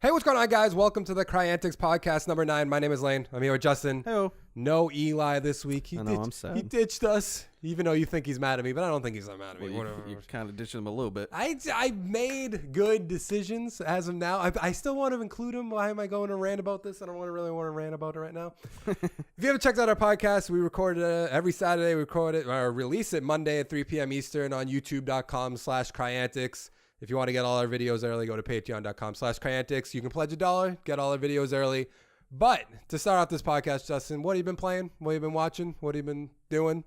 Hey, what's going on, guys? Welcome to the Cryantics podcast number 9. My name is Lane. I'm here with Justin. Hello. No Eli this week. I'm sad. He ditched us, even though you think he's mad at me, but I don't think he's that mad at me. You kind of ditched him a little bit. I made good decisions as of now. I still want to include him. Why am I going to rant about this? I don't really want to rant about it right now. If you haven't checked out our podcast, we record it every Saturday. We record it or release it Monday at 3 p.m. Eastern on youtube.com/Cryantics. If you want to get all our videos early, go to patreon.com/Cryantics. You can pledge $1, get all our videos early. But to start off this podcast, Justin, what have you been playing? What have you been watching? What have you been doing?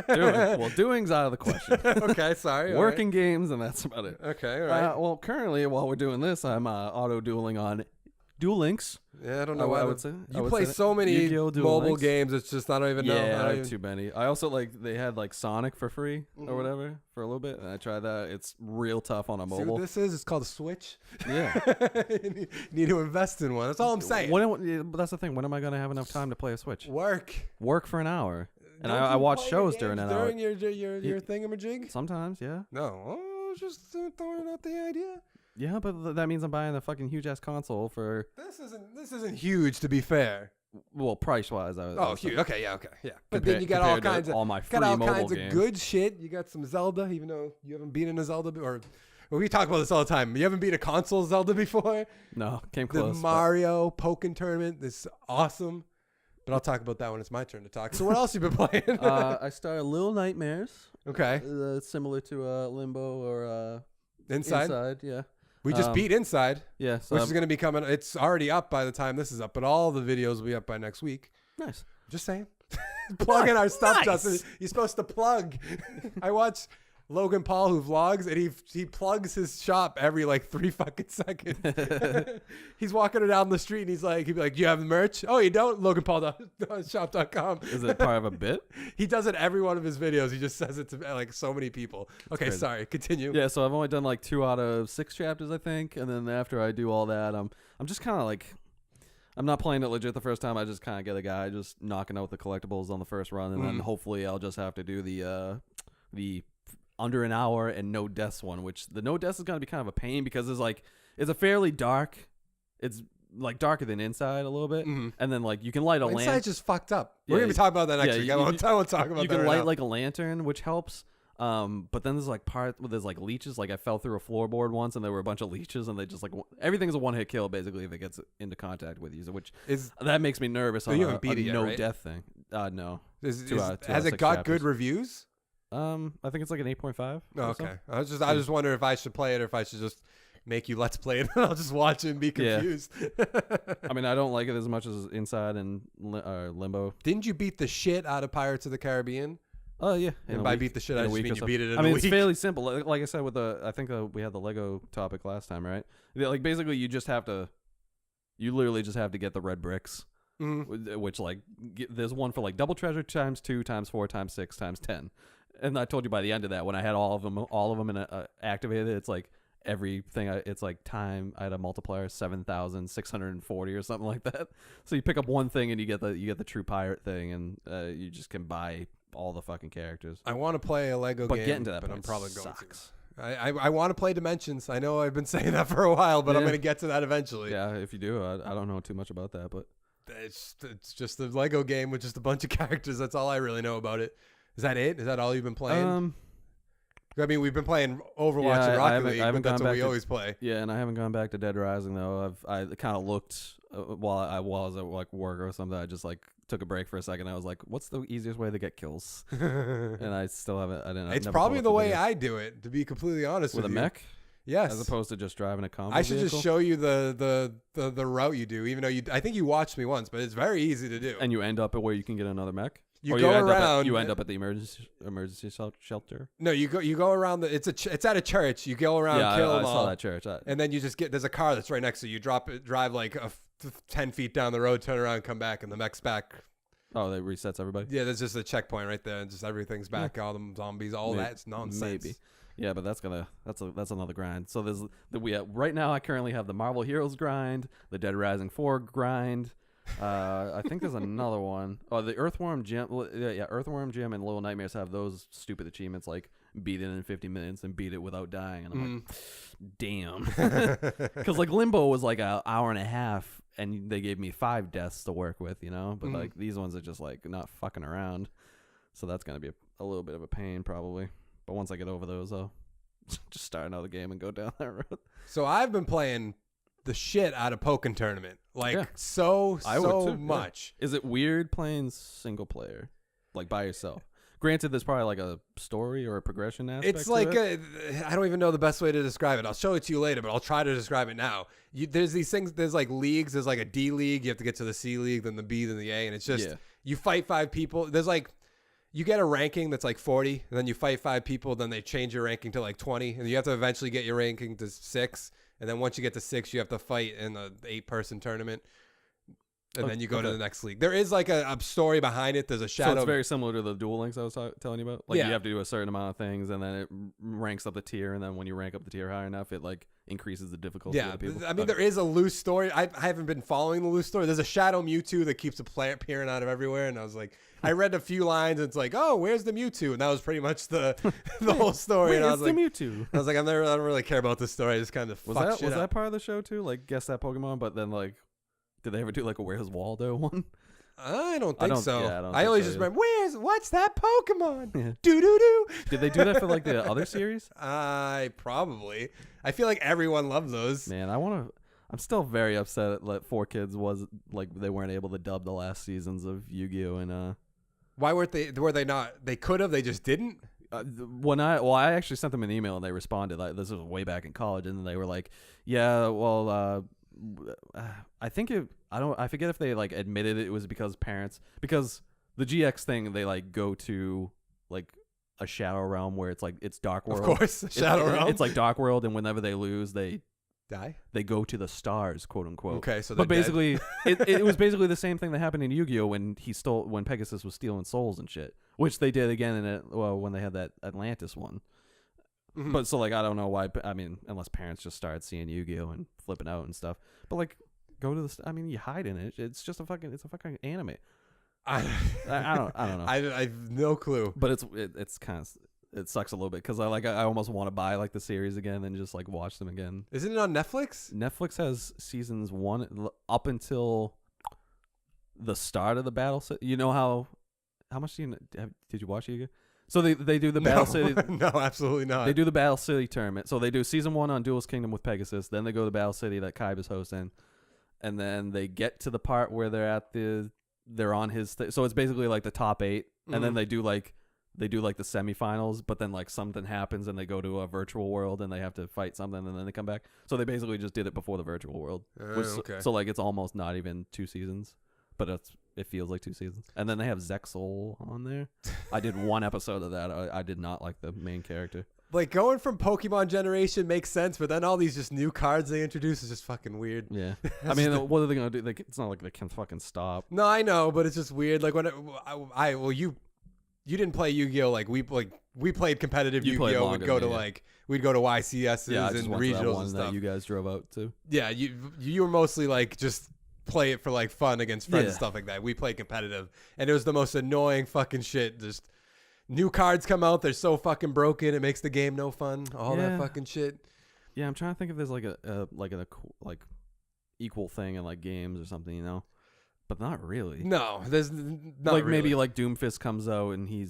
Doing's out of the question. Okay, sorry. Working games, and that's about it. Okay, all right. Well, currently, while we're doing this, I'm auto-dueling on Duel Links. Yeah, I don't know why. I would say. You play so many mobile games, it's just I don't even know. Yeah, I have too many. I also they had Sonic for free or whatever for a little bit, and I tried that. It's real tough on a mobile. See what this is? It's called a Switch. Yeah. You need to invest in one. That's all I'm saying. But that's the thing. When am I going to have enough time to play a Switch? Work for an hour. And I watch shows during that hour. During your thingamajig? Sometimes, yeah. No. Just throwing out the idea. Yeah, but that means I'm buying a fucking huge ass console for. This isn't huge, to be fair. Well, price wise, huge. Okay, yeah. But then you got all kinds of games. Good shit. You got some Zelda, even though you haven't beaten a Zelda, we talk about this all the time. You haven't beat a console Zelda before. No, came close. The Mario Pokken tournament is awesome. But I'll talk about that when it's my turn to talk. So what else you been playing? I started Little Nightmares. Okay. Similar to Limbo or Inside, yeah. We just beat Inside. Yeah. So which is going to be coming. It's already up by the time this is up, but all the videos will be up by next week. Nice. Just saying. Plugging our stuff, nice. Justin. You're supposed to plug. I watch Logan Paul who vlogs, and he plugs his shop every 3 fucking seconds. He's walking down the street, and he'd be like, "Do you have the merch? Oh, you don't? LoganPaul.shop.com." Is it part of a bit? He does it every one of his videos. He just says it to so many people. Okay, crazy. Sorry. Continue. Yeah, so I've only done 2 out of 6 chapters, I think, and then after I do all that, I'm just kind of I'm not playing it legit the first time. I just kind of get a guy just knocking out the collectibles on the first run, and then hopefully I'll just have to do the under an hour and no deaths one, which the no deaths is going to be kind of a pain because it's a fairly dark. It's darker than Inside a little bit, and then you can light a lamp. Inside's just fucked up. We're gonna be talking about that next week. I won't talk about that. You can light a lantern, which helps. But then there's part where there's leeches. I fell through a floorboard once, and there were a bunch of leeches, and they just everything's a one-hit kill basically if it gets into contact with you. So that makes me nervous. On you haven't beat it yet, no right? death thing. No. Has it got good reviews? I think it's an 8.5. Oh, okay. I just wonder if I should play it or if I should just make you let's play it and I'll just watch it and be confused. Yeah. I mean, I don't like it as much as Inside and Limbo. Didn't you beat the shit out of Pirates of the Caribbean? Oh, yeah. And by beat the shit, I just mean you beat it in a week. I mean, it's fairly simple. Like I said, I think we had the Lego topic last time, right? Basically, you literally just have to get the red bricks. Mm-hmm. Which there's one for double treasure times 2 times 4 times 6 times 10. And I told you by the end of that, when I had all of them activated, it's everything. It's time. I had a multiplier 7,640 or something like that. So you pick up one thing and you get the true pirate thing, and you just can buy all the fucking characters. I want to play a Lego game, getting to that but point I'm probably sucks. going to. I want to play Dimensions. I know I've been saying that for a while, but I'm going to get to that eventually. Yeah, if you do, I don't know too much about that, but it's just a Lego game with just a bunch of characters. That's all I really know about it. Is that it? Is that all you've been playing? I mean, we've been playing Overwatch and Rocket League, but that's what we always play. Yeah, and I haven't gone back to Dead Rising though. I kind of looked while I was at work or something. I just took a break for a second. I was like, "What's the easiest way to get kills?" And I still haven't. It's probably the way I do it, to be completely honest with you. With a mech. Yes. As opposed to just driving a combo I should vehicle. just show you the route you do, even though I think you watched me once, but it's very easy to do. And you end up at where you can get another mech. You end up at the emergency shelter. No, you go around it's at a church. You go around, kill them all. I saw that church. And then you just there's a car that's right next to you. You drive 10 feet down the road, turn around, come back, and the mech's back. Oh, that resets everybody. Yeah, there's just a checkpoint right there, and just everything's back. All them zombies, that's nonsense. Maybe. Yeah, but that's another grind. So right now I currently have the Marvel Heroes grind, the Dead Rising 4 grind. I think there's another one. Oh, the Earthworm Gym. Well, yeah, Earthworm Gym and Little Nightmares have those stupid achievements beat it in 50 minutes and beat it without dying. And I'm like, damn. Because like Limbo was like an hour and a half, and they gave me 5 deaths to work with, you know. But like these ones are just like not fucking around. So that's gonna be a little bit of a pain probably. But once I get over those, I'll just start another game and go down that road. So I've been playing the shit out of Pokken Tournament, like so much. Yeah. Is it weird playing single player, like by yourself? Granted, there's probably like a story or a progression aspect. It's like I I don't even know the best way to describe it. I'll show it to you later, but I'll try to describe it now. There's these things. There's like leagues. There's like a D league. You have to get to the C league, then the B, then the A, and it's just you fight 5 people. There's like you get a ranking that's like 40, and then you fight 5 people. Then they change your ranking to like 20, and you have to eventually get your ranking to 6. And then once you get to 6, you have to fight in the 8-person tournament. And then you go to the next league. There is like a story behind it. There's a shadow. So it's very similar to the Duel Links I was telling you about. Like you have to do a certain amount of things, and then it ranks up the tier. And then when you rank up the tier high enough, it like increases the difficulty of the people. I mean, there is a loose story. I haven't been following the loose story. There's a Shadow Mewtwo that keeps appearing out of everywhere. And I was like, I read a few lines. And it's like, oh, where's the Mewtwo? And that was pretty much the whole story. And I was like, Mewtwo? I was like, I don't really care about this story. I just kind of was that part of the show too? Like guess that Pokemon, but then like. Did they ever do like a Where's Waldo one? I don't think so. Yeah, I always just remember, what's that Pokemon? Yeah. Do do do. Did they do that for like the other series? Probably. I feel like everyone loves those. Man, I'm still very upset that 4Kids was like they weren't able to dub the last seasons of Yu-Gi-Oh! And why weren't they? Were they not? They could have. They just didn't. I actually sent them an email and they responded. Like this was way back in college, and they were like, yeah, well. I think I forget if they like admitted it was because the GX thing, they like go to like a shadow realm where it's like it's Dark World. Of course, shadow realm. It's like Dark World, and whenever they lose, they die. They go to the stars, quote unquote. Okay, so but basically, it was basically the same thing that happened in Yu-Gi-Oh when Pegasus was stealing souls and shit, which they did again when they had that Atlantis one. Mm-hmm. But so like I don't know why. I mean, unless parents just started seeing Yu-Gi-Oh and flipping out and stuff. But like, go to the. I mean, you hide in it. It's just a fucking anime. I don't know. I have no clue. But it's kind of it sucks a little bit because I almost want to buy like the series again and just like watch them again. Isn't it on Netflix? Netflix has seasons 1 up until the start of the battle. You know how much did you watch Yu-Gi-Oh? So they do the Battle City. No, absolutely not. They do the Battle City tournament. So they do season 1 on Duelist Kingdom with Pegasus. Then they go to Battle City that Kaib is hosting, and then they get to the part where they're on his. So it's basically like the top 8, and then they do like the semifinals. But then like something happens, and they go to a virtual world, and they have to fight something, and then they come back. So they basically just did it before the virtual world. Okay. So like it's almost not even 2 seasons, but it feels like 2 seasons. And then they have Zexal on there. I did 1 episode of that. I did not like the main character. Like going from Pokemon generation makes sense, but then all these just new cards they introduce is just fucking weird. Yeah. I mean, what are they going to do? It's not like they can fucking stop. No, I know, but it's just weird. Like when you didn't play Yu-Gi-Oh! Like we played competitive Yu-Gi-Oh! We'd go to YCSs and regionals and stuff. That you guys drove out to. Yeah, you were mostly like just play it for like fun against friends and stuff like that. We played competitive, and it was the most annoying fucking shit. Just new cards come out, they're so fucking broken, it makes the game no fun. All that fucking shit. Yeah, I'm trying to think if there's like a equal thing in like games or something, you know, but not really. No, there's not like really. Maybe like Doomfist comes out and he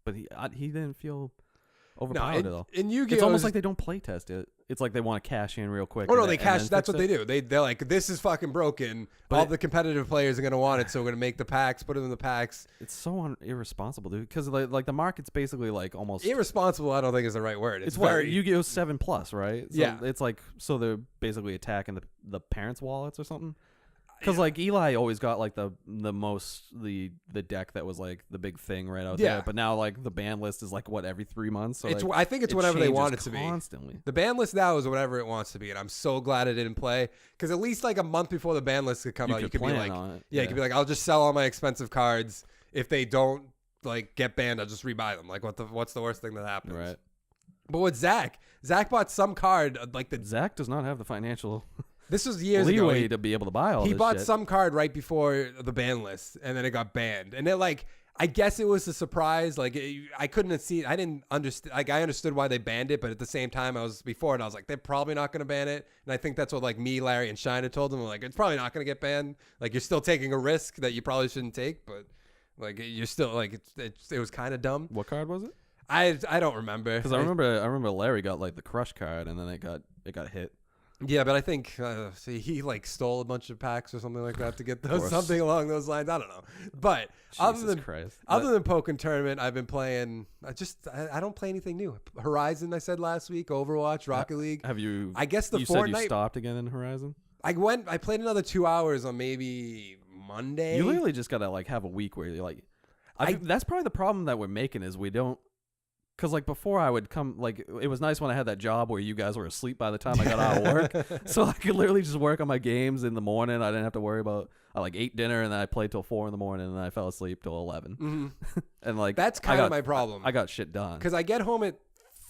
didn't feel overpowered at all. In Yu-Gi-Oh! It's almost like they don't play test it. It's like they want to cash in real quick. Oh no, they cash. That's what they do. They're like, this is fucking broken. But all the competitive players are gonna want it, so we're gonna make the packs, put it in the packs. It's so irresponsible, dude. Because like the market's basically like almost irresponsible. I don't think is the right word. It's very Yu-Gi-Oh 7+, right? So yeah, it's like so they're basically attacking the parents' wallets or something. Because like Eli always got like the deck that was like the big thing right out there, but now like the ban list is like every 3 months. So it's like, I think it's whatever they want it to be constantly. The ban list now is whatever it wants to be, and I'm so glad it didn't play because at least like a month before the ban list could come out, you could be like, you could be like, I'll just sell all my expensive cards. If they don't like get banned, I'll just rebuy them. Like what's the worst thing that happens? Right. But with Zach bought some card like Zach does not have the financial. This was years leeway ago. To be able to buy all this He bought shit. some card right before the ban list, and then it got banned. And it like, I guess it was a surprise. Like I couldn't have seen. I didn't understand. Like I understood why they banned it, but at the same time, I was like, they're probably not going to ban it. And I think that's what like me, Larry, and Shiner told them. Like it's probably not going to get banned. Like you're still taking a risk that you probably shouldn't take, but like you're still like it was kind of dumb. What card was it? I don't remember because I remember Larry got like the crush card and then it got hit. Yeah, but I think he like stole a bunch of packs or something like that to get those, something along those lines. I don't know. But other than Pokken Tournament, I've been playing. I don't play anything new. Horizon, I said last week. Overwatch, Rocket League. Have you? I guess you said you stopped again in Horizon. I played another 2 hours on maybe Monday. You literally just gotta like have a week where you're like. That's probably the problem that we're making is we don't. Because, like, before I would come, like, it was nice when I had that job where you guys were asleep by the time I got out of work. So I could literally just work on my games in the morning. I didn't have to worry about, I, like, ate dinner, and then I played till 4 in the morning, and then I fell asleep till 11. Mm-hmm. And, like, that's kind of my problem. I got shit done. Because I get home at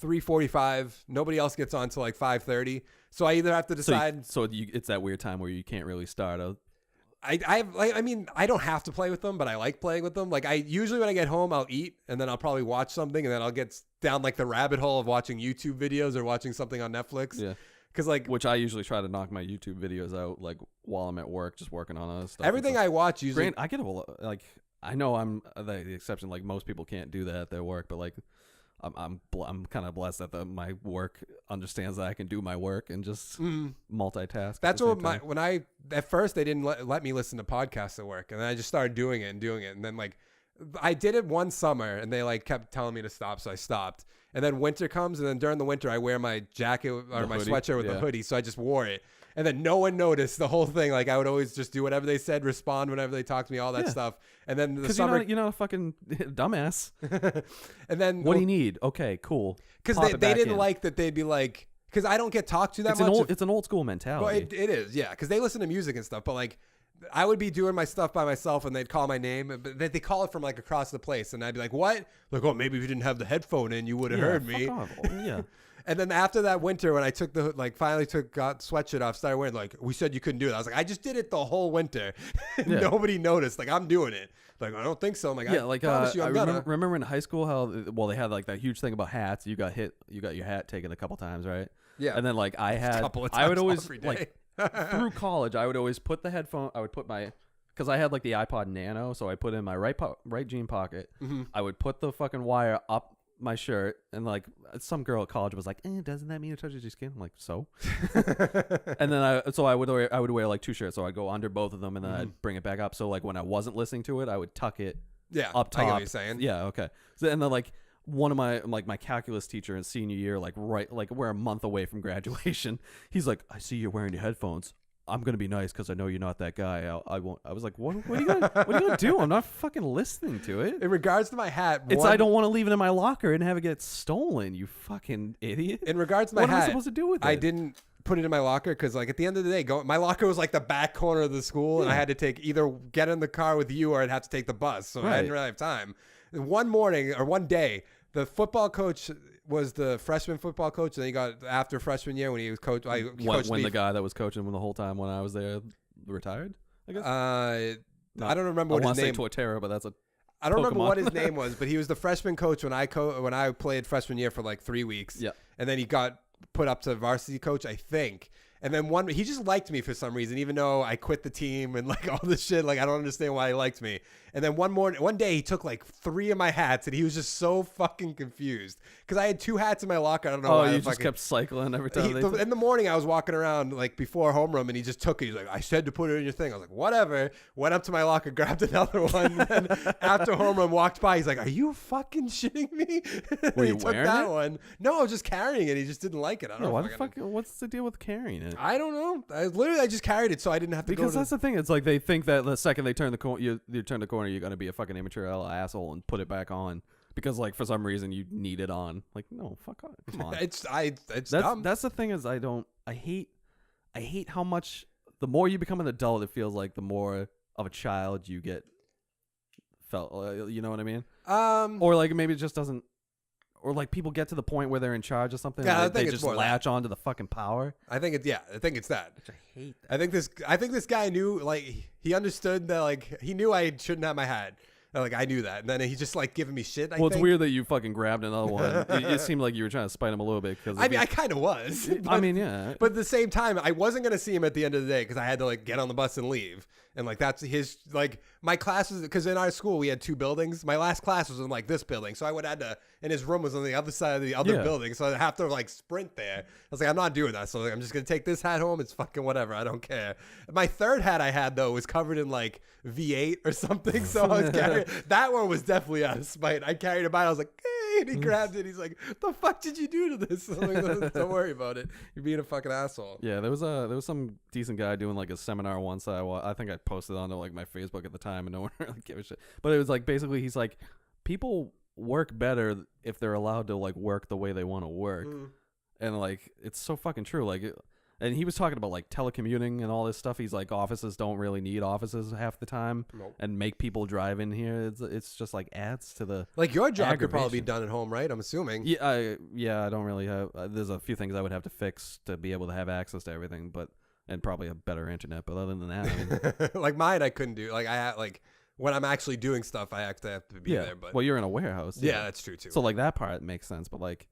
3:45. Nobody else gets on till, like, 5:30. So I either have to decide. So it's that weird time where you can't really start out. I mean, I don't have to play with them, but I like playing with them. Like I usually when I get home, I'll eat and then I'll probably watch something and then I'll get down like the rabbit hole of watching YouTube videos or watching something on Netflix. Yeah. Cause like, which I usually try to knock my YouTube videos out like while I'm at work, just working on other stuff. Everything I watch usually. I get like I know I'm the exception. Like most people can't do that at their work, but like I'm kind of blessed that my work understands that I can do my work and just multitask. That's what when I at first they didn't let me listen to podcasts at work, and then I just started doing it, and then like I did it one summer, and they like kept telling me to stop, so I stopped. And then winter comes, and then during the winter I wear my jacket or my sweatshirt with the hoodie, so I just wore it. And then no one noticed the whole thing. Like I would always just do whatever they said, respond whenever they talked to me, all that stuff. And then the summer, you're not a fucking dumbass. And then what do you need? Okay, cool. Because they didn't like that. They'd be like, because I don't get talked to that much. It's an old school mentality. Well, it is, yeah. Because they listen to music and stuff, but like. I would be doing my stuff by myself and they'd call my name, but they call it from like across the place. And I'd be like, what? Like, oh, maybe if you didn't have the headphone in, you would have heard me. Fuck off. Yeah. And then after that winter, when I took finally got sweatshirt off, started wearing, like, we said you couldn't do it. I was like, I just did it the whole winter. Nobody noticed. Like, I'm doing it. Like, I don't think so. I'm like, I promise you I'm gonna. Remember in high school how, they had like that huge thing about hats. You got your hat taken a couple times, right? Yeah. And then like I would always like, through college, I would always put the headphone. I would put because I had like the iPod Nano, so I put it in my right jean pocket. Mm-hmm. I would put the fucking wire up my shirt, and like some girl at college was like, "Doesn't that mean it touches your skin?" I'm like, "So." And then I would wear like two shirts, so I'd go under both of them, and then I'd bring it back up. So like when I wasn't listening to it, I would tuck it. Up top. I get what you're saying. Yeah, okay. So and then like. One of my calculus teacher in senior year, we're a month away from graduation. He's like, I see you're wearing your headphones. I'm gonna be nice because I know you're not that guy. I won't. I was like, what are you gonna do? I'm not fucking listening to it. In regards to my hat, I don't want to leave it in my locker and have it get stolen. You fucking idiot. In regards to my hat, what am I supposed to do with it? I didn't put it in my locker because like at the end of the day, my locker was like the back corner of the school, and I had to either get in the car with you or I'd have to take the bus. So I didn't really have time. One day, the football coach was the freshman football coach, and then he got after freshman year when he was coach. When the guy that was coaching him the whole time when I was there retired, I guess. I don't remember what his name. I want to say Torterra, but that's a. I don't remember what his name was, but he was the freshman coach when I played freshman year for like 3 weeks. Yeah, and then he got put up to varsity coach, I think. And then he just liked me for some reason, even though I quit the team and like all this shit. Like I don't understand why he liked me. And then one day he took like 3 of my hats, and he was just so fucking confused because I had 2 hats in my locker. I don't know. Oh, you just kept cycling every time. In the morning, I was walking around like before homeroom, and he just took it. He's like, "I said to put it in your thing." I was like, "Whatever." Went up to my locker, grabbed another one. And then after homeroom, walked by. He's like, "Are you fucking shitting me?" Were you took wearing that it? one? No, I was just carrying it. He just didn't like it. I don't know. Why the fuck? What's the deal with carrying it? I don't know. I just carried it, so I didn't have to because that's the thing. It's like they think that the second they turn the corner, you turn the corner, you're gonna be a fucking immature asshole and put it back on because like for some reason you need it on. Like no, fuck on. Come on. It's dumb. That's the thing is I hate how much the more you become an adult, it feels like the more of a child you get. You know what I mean? Or like maybe it just doesn't. Or like people get to the point where they're in charge of something, and they just latch on to the fucking power. I think it's that. Which I hate that. I think this guy knew, like he understood that, like he knew I shouldn't have my hat. And, like, I knew that. And then he just, like, giving me shit, Well, it's weird that you fucking grabbed another one. It seemed like you were trying to spite him a little bit. I mean, I kind of was. I mean, yeah. But at the same time, I wasn't going to see him at the end of the day because I had to, like, get on the bus and leave. And, like, that's his, like, my classes, because in our school we had 2 buildings. My last class was in, like, this building. So I would have to, and his room was on the other side of the other building. So I'd have to, like, sprint there. I was like, I'm not doing that. So, like, I'm just going to take this hat home. It's fucking whatever. I don't care. My third hat I had, though, was covered in, like, V8 or something. So I was carrying, that one was definitely out of spite. I carried it by. I was like, hey, and he grabbed it. He's like, the fuck did you do to this? I'm like, don't worry about it. You're being a fucking asshole. Yeah, there was some decent guy doing like a seminar once. I think I posted onto like my Facebook at the time, and no one really gave a shit. But it was like basically he's like, people work better if they're allowed to like work the way they want to work, and like it's so fucking true. Like. And he was talking about like telecommuting and all this stuff. He's like, offices don't really need offices half the time, and make people drive in here. It's just like adds to the like your job could probably be done at home, right? I'm assuming. Yeah, I don't really have. There's a few things I would have to fix to be able to have access to everything, and probably a better internet. But other than that, I mean, like mine, I couldn't do. Like I had like when I'm actually doing stuff, I have to be there. But well, you're in a warehouse. Yeah, that's true too. So like that part makes sense, but like.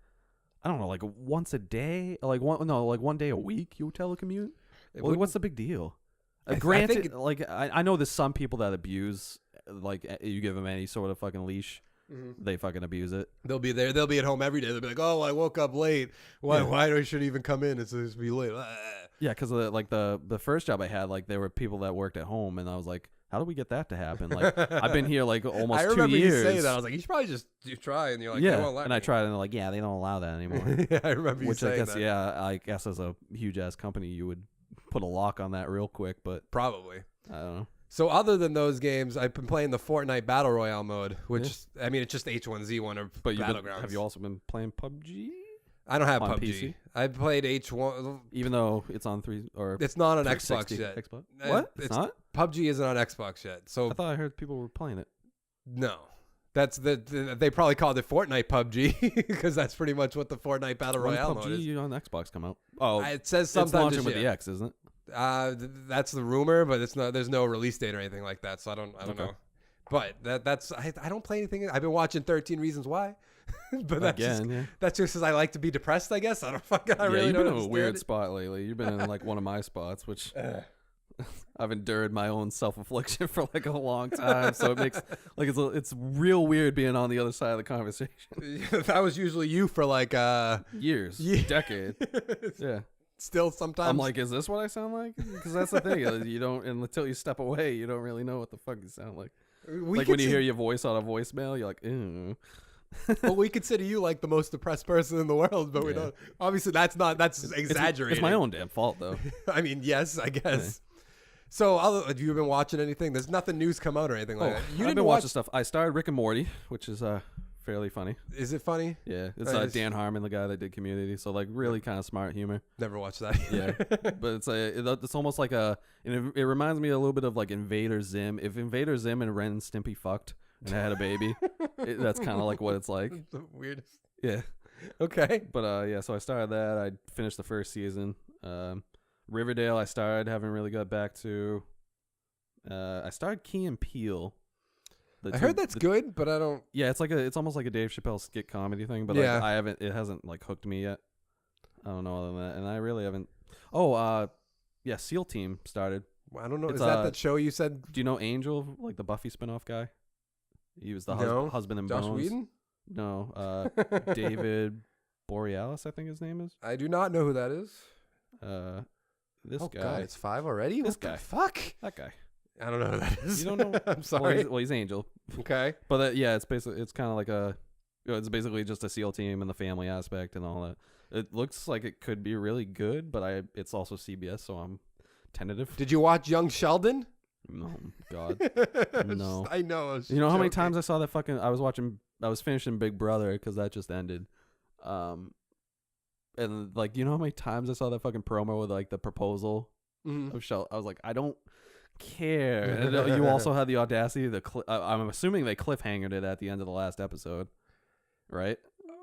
I don't know, like once a day, like one day a week you telecommute. Well, what's the big deal? Granted, I know there's some people that abuse, like you give them any sort of fucking leash, they fucking abuse it. They'll be there. They'll be at home every day. They'll be like, oh, I woke up late. Why do I should even come in? It's supposed to be late. Yeah, because like the first job I had, like there were people that worked at home, and I was like, how do we get that to happen? Like I've been here like almost 2 years. I remember you saying that. I was like, you should probably just try. And you're like, yeah. They won't let and me. I tried, and they're like, yeah, they don't allow that anymore. Yeah, I remember you saying that. Yeah, I guess as a huge ass company, you would put a lock on that real quick, but probably. I don't know. So other than those games, I've been playing the Fortnite Battle Royale mode, which I mean, it's just H1Z1 or Battlegrounds. Have you also been playing PUBG? I don't have PUBG. PC? I played H1, even though it's on 3 or it's not on Xbox yet. Xbox? What? It's not. PUBG isn't on Xbox yet. So I thought I heard people were playing it. No, that's they probably called it Fortnite PUBG because that's pretty much what the Fortnite Battle Royale mode is. PUBG on Xbox come out? Oh, it says sometime it's launching with the X, isn't it? That's the rumor, but it's not. There's no release date or anything like that, so I don't know. But that's I don't play anything. I've been watching 13 Reasons Why. But that's just because I like to be depressed, I guess. I don't fucking. I really you've don't been in a weird spot lately. You've been in like one of my spots, which I've endured my own self-affliction for like a long time. So it makes like it's real weird being on the other side of the conversation. That was usually you for like years, decade. Yeah. Still sometimes I'm like, is this what I sound like? Because that's the thing. You don't, and until you step away, you don't really know what the fuck you sound like. Like when you hear your voice on a voicemail, you're like, ew. Well, we consider you like the most depressed person in the world, but we don't. Obviously, that's exaggerating. It's my own damn fault, though. I mean, yes, I guess. Yeah. So, have you been watching anything? There's nothing news come out or anything like that. I've been watching stuff. I started Rick and Morty, which is fairly funny. Is it funny? Yeah, it's Dan Harmon, the guy that did Community. So like really kind of smart humor. Never watched that either. Yeah, but it's almost like it reminds me a little bit of like Invader Zim. If Invader Zim and Ren and Stimpy fucked and had a baby, that's kind of like what it's like. The weirdest. Yeah. Okay. But so I started that. I finished the first season. Riverdale I started, haven't really got back to. I started Key and Peele. I heard that's good, but I don't. Yeah, it's almost like a Dave Chappelle skit comedy thing, but yeah. I haven't. It hasn't like hooked me yet. I don't know other than that, and I really haven't. Yeah, SEAL Team started. I don't know. Is that show you said? Do you know Angel, like the Buffy spinoff guy? He was the husband in Josh Bones. Whedon? No, David Borealis, I think his name is. I do not know who that is. This guy. God, it's 5 already. This guy. Fuck. That guy. I don't know who that is. You don't know? I'm sorry. Well, he's Angel. Okay. But it's basically kind of like it's basically just a SEAL team and the family aspect and all that. It looks like it could be really good, but it's also CBS, so I'm tentative. Did you watch Young Sheldon? No, God, no. I know. You know how many times I saw that fucking? I was finishing Big Brother because that just ended. And like, you know how many times I saw that fucking promo with like the proposal of Sheldon? I was like, I don't care. And you also had the audacity to I'm assuming they cliffhangered it at the end of the last episode, right?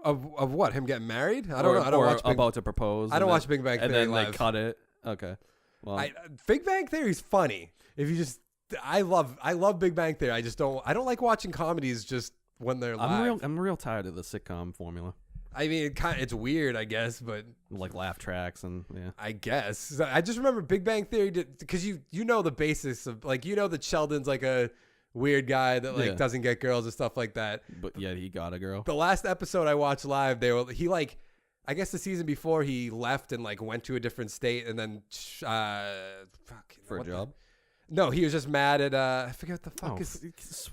Of what? Him getting married? I don't know. About to propose. I don't watch Big Bang Theory and then live. they cut it. Okay. Well, Big Bang Theory is funny if you just I love Big Bang Theory. I don't like watching comedies just when they're live. I'm real tired of the sitcom formula. I mean, it's weird, I guess, but like laugh tracks and yeah. I guess I just remember Big Bang Theory because you know the basics of like that Sheldon's like a weird guy that like doesn't get girls and stuff like that. But yeah, he got a girl. The last episode I watched live, I guess the season before he left and like went to a different state and then for a job. No, he was just mad at I forget what the fuck is.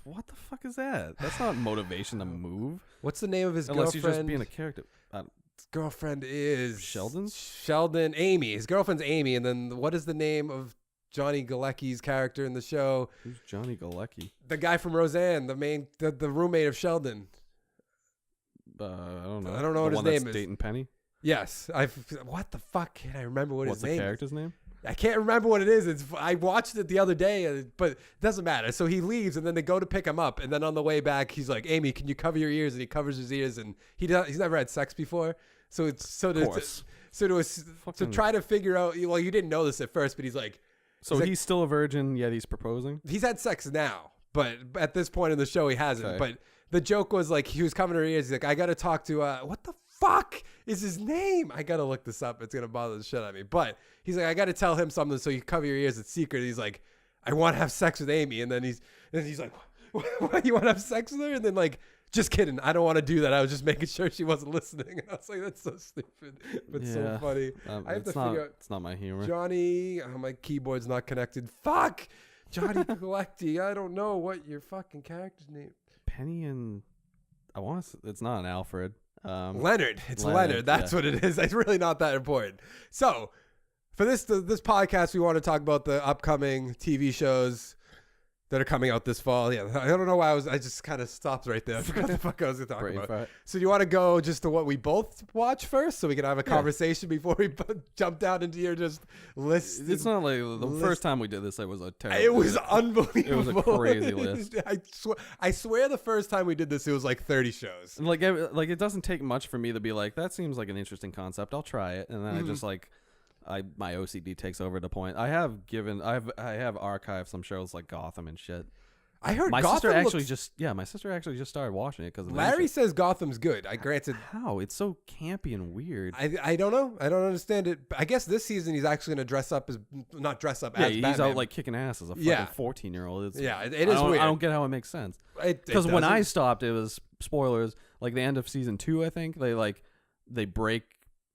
What the fuck is that? That's not motivation to move. What's the name of his Unless girlfriend? Unless you're just being a character. His girlfriend is Sheldon, Amy. His girlfriend's Amy, and then what is the name of Johnny Galecki's character in the show? Who's Johnny Galecki? The guy from Roseanne, the roommate of Sheldon. I don't know. I don't know what his name is. Dayton Penny. Yes, what the fuck can I remember what his name is? What's the character's name? I can't remember what it is. I watched it the other day, but it doesn't matter. So he leaves, and then they go to pick him up, and then on the way back, he's like, "Amy, can you cover your ears?" And he covers his ears, and he's never had sex before, so it's to try to figure out. Well, you didn't know this at first, but he's like, he's still a virgin, yet he's proposing. He's had sex now, but at this point in the show, he hasn't. Okay. But the joke was like he was covering her ears. He's like, "I got to talk to what the fuck is his name? I gotta look this up. It's gonna bother the shit out of me." But he's like, "I gotta tell him something, so you cover your ears. It's secret." He's like, "I want to have sex with Amy," and then he's like, "What? You want to have sex with her?" And then like, "Just kidding. I don't want to do that. I was just making sure she wasn't listening." And I was like, "That's so stupid, but so funny." I have to figure out. It's not my humor. Johnny, my keyboard's not connected. Fuck, Johnny Galecki. I don't know what your fucking character's name. Penny and it's not an Alfred. Leonard. It's Leonard. That's what it is. It's really not that important. So for this podcast, we want to talk about the upcoming TV shows that are coming out this fall. Yeah, I don't know why I just kind of stopped right there. I forgot the fuck I was going to talk about. Fart. So do you want to go just to what we both watch first so we can have a conversation before we jump down into your just list? It's not like the first time we did this, it was a terrible. It was unbelievable. It was a crazy list. I swear the first time we did this, it was like 30 shows. Like it doesn't take much for me to be like, that seems like an interesting concept. I'll try it. And then I just like, my OCD takes over the point. I have archived some shows like Gotham and shit. I heard my Gotham sister actually just started watching it because Larry says Gotham's good. Granted, how it's so campy and weird. I don't know. I don't understand it. I guess this season he's actually going to as Batman. He's out like kicking ass as a fucking 14-year-old. It is weird. I don't get how it makes sense. Because when I stopped, it was spoilers. Like the end of season 2, I think they break.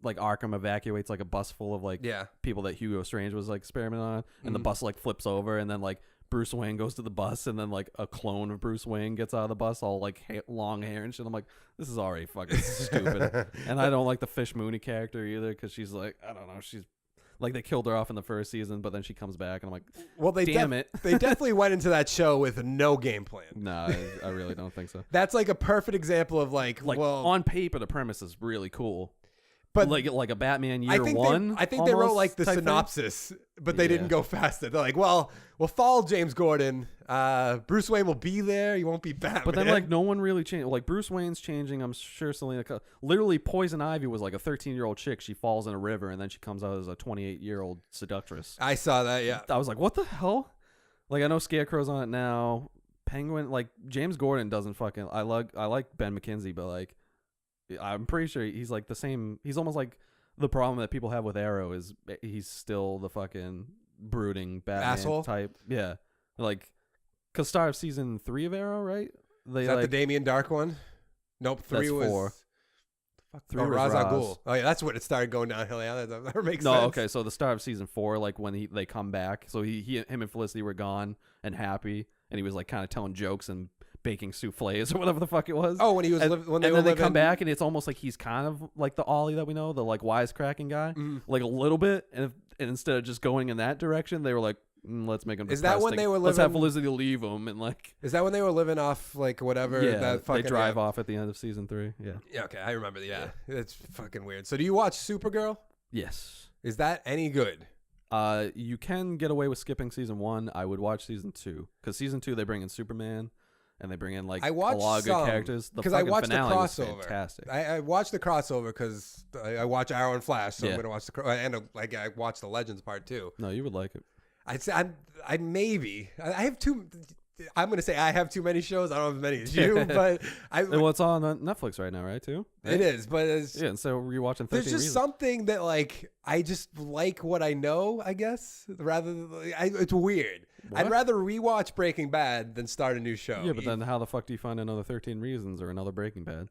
Like Arkham evacuates like a bus full of like people that Hugo Strange was like experimenting on, and the bus like flips over, and then like Bruce Wayne goes to the bus, and then like a clone of Bruce Wayne gets out of the bus, all like long hair and shit. I'm like, this is already fucking stupid. And I don't like the Fish Mooney character either because she's like, I don't know, she's like they killed her off in the first season, but then she comes back, and I'm like, well, damn it. They definitely went into that show with no game plan. No, I really don't think so. That's like a perfect example of like well, on paper the premise is really cool. But like a Batman year one. I think they wrote like the synopsis, but they didn't go fast. They're like, well, we'll follow James Gordon. Bruce Wayne will be there. He won't be Batman. But then like no one really changed. Like Bruce Wayne's changing. I'm sure Selena. Literally, Poison Ivy was like a 13-year-old chick. She falls in a river and then she comes out as a 28-year-old seductress. I saw that. Yeah. I was like, what the hell? Like I know Scarecrow's on it now. Penguin. Like James Gordon doesn't fucking. I like Ben McKenzie, but like. I'm pretty sure he's like the same. He's almost like the problem that people have with Arrow is he's still the fucking brooding Batman asshole type. Yeah, like because start of season 3 of Arrow, right? Is that the Damien Dark one? Nope, 3 was 4. Fuck, 3 was Ra's al Ghul. Oh yeah, that's when it started going downhill. Yeah, that makes sense. No, okay, so the start of season 4, like when they come back, so him and Felicity were gone and happy, and he was like kind of telling jokes and baking souffles or whatever the fuck it was. Oh, when he was they come back and it's almost like he's kind of like the Ollie that we know, the like wisecracking guy, like a little bit. And instead of just going in that direction, they were like, let's make him. Is that when they were living? Let's have Felicity leave him and like. Is that when they were living off like whatever? Yeah, that fucking, they drive off at the end of season 3. Yeah. Yeah. Okay, I remember. Yeah, it's fucking weird. So do you watch Supergirl? Yes. Is that any good? You can get away with skipping season 1. I would watch season 2 because season 2 they bring in Superman. And they bring in like a lot of good characters. Because I watched the crossover. Fantastic. I watched the crossover because I watch Arrow and Flash, so I'm gonna watch I watched the Legends part too. No, you would like it. I I have too. I'm gonna say I have too many shows. I don't have as many as you, but Well, it's on Netflix right now, right? Too. It is, but Yeah, and so you're watching 13 there's just reasons. something that like I just like what I know. I guess rather than it's weird. What? I'd rather rewatch Breaking Bad than start a new show. Yeah, but then how the fuck do you find another 13 Reasons or another Breaking Bad?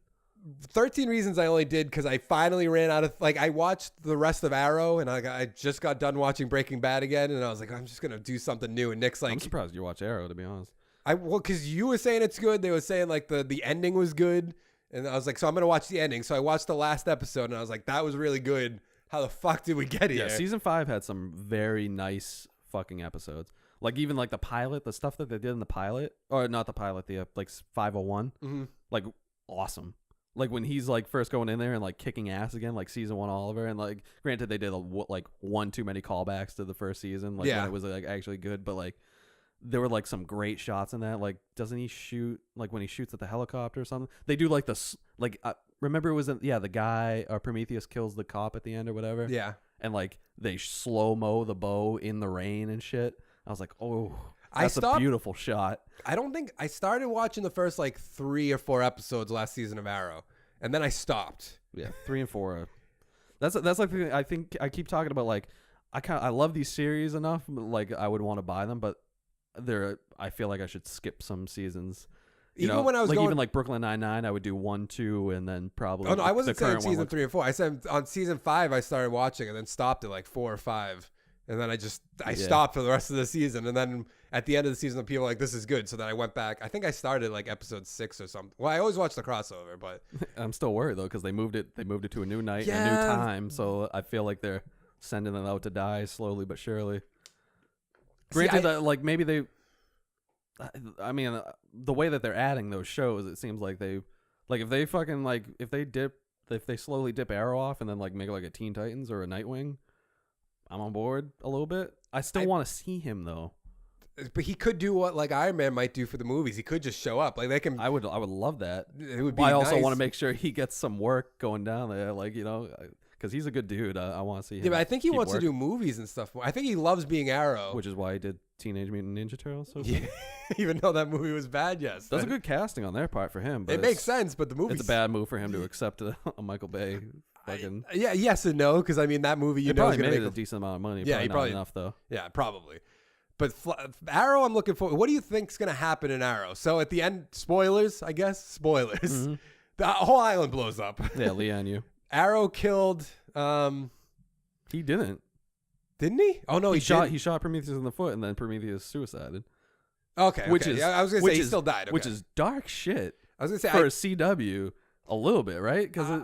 13 Reasons I only did because I finally ran out of I watched the rest of Arrow and I just got done watching Breaking Bad again and I was like I'm just gonna do something new and Nick's like I'm surprised you watch Arrow, to be honest. Because you were saying it's good. They were saying like the ending was good. And I was like, so I'm going to watch the ending. So I watched the last episode and I was like, that was really good. How the fuck did we get here? Yeah, season 5 had some very nice fucking episodes. Like even like the pilot, the stuff that they did in the pilot, or not the pilot, the like 501, like awesome. Like when he's like first going in there and like kicking ass again, like season 1 Oliver. And like granted, they did like one too many callbacks to the first season. Like when it was like actually good, but like there were like some great shots in that. Like, doesn't he shoot like when he shoots at the helicopter or something? They do like remember it was the guy Prometheus kills the cop at the end or whatever. Yeah, and like they slow mo the bow in the rain and shit. I was like, oh, that's a beautiful shot. I don't think I started watching the first like 3 or 4 episodes last season of Arrow, and then I stopped. Yeah, 3 and 4. That's like the thing I think I keep talking about. Like, I love these series enough. Like I would want to buy them, but I feel like I should skip some seasons. Even when I was even like Brooklyn Nine-Nine, I would do 1, 2, and then probably. Oh no, I wasn't saying season 3 or 4. I said on season 5 I started watching and then stopped at like 4 or 5, and then I stopped for the rest of the season. And then at the end of the season, the people were like, "This is good." So then I went back. I think I started like episode 6 or something. Well, I always watch the crossover, but I'm still worried though because they moved it to a new night, and a new time. So I feel like they're sending it out to die slowly but surely. Granted, like maybe they. I mean, the way that they're adding those shows, it seems like they, like if they fucking like if they slowly dip Arrow off and then like make like a Teen Titans or a Nightwing, I'm on board a little bit. I still want to see him though. But he could do what like Iron Man might do for the movies. He could just show up. Like they can. I would love that. It would be. I also nice. want to make sure he gets some work going down there. Like because he's a good dude. I want to see him. Yeah, but I think he wants to do movies and stuff more. I think he loves being Arrow, which is why he did Teenage Mutant Ninja Turtles. So yeah, even though that movie was bad. Yes, that's a good casting on their part for him. But it makes sense, but the movie. It's a bad move for him to accept a Michael Bay. Fucking yes and no, because I mean that movie is going to make a decent amount of money. Yeah, probably not enough though. Yeah, probably. But Arrow, I'm looking for. What do you think's going to happen in Arrow? So at the end, spoilers, I guess. Spoilers. Mm-hmm. The whole island blows up. Yeah, Lian Yu. Arrow killed. He didn't he? Oh no, he shot. He shot Prometheus in the foot, and then Prometheus suicided. Okay, I was gonna say he still died. Okay. Which is dark shit. I was gonna say for a CW, a little bit, right? Because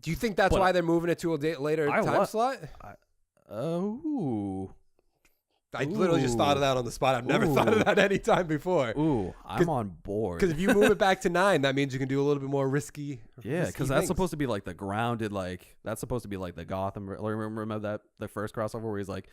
do you think that's why they're moving it to a later time slot? I literally just thought of that on the spot. I've never thought of that any time before. Ooh, I'm on board. Because if you move it back to 9, that means you can do a little bit more risky. Yeah, because that's supposed to be like the grounded, like that's supposed to be like the Gotham. Remember that the first crossover where he's like,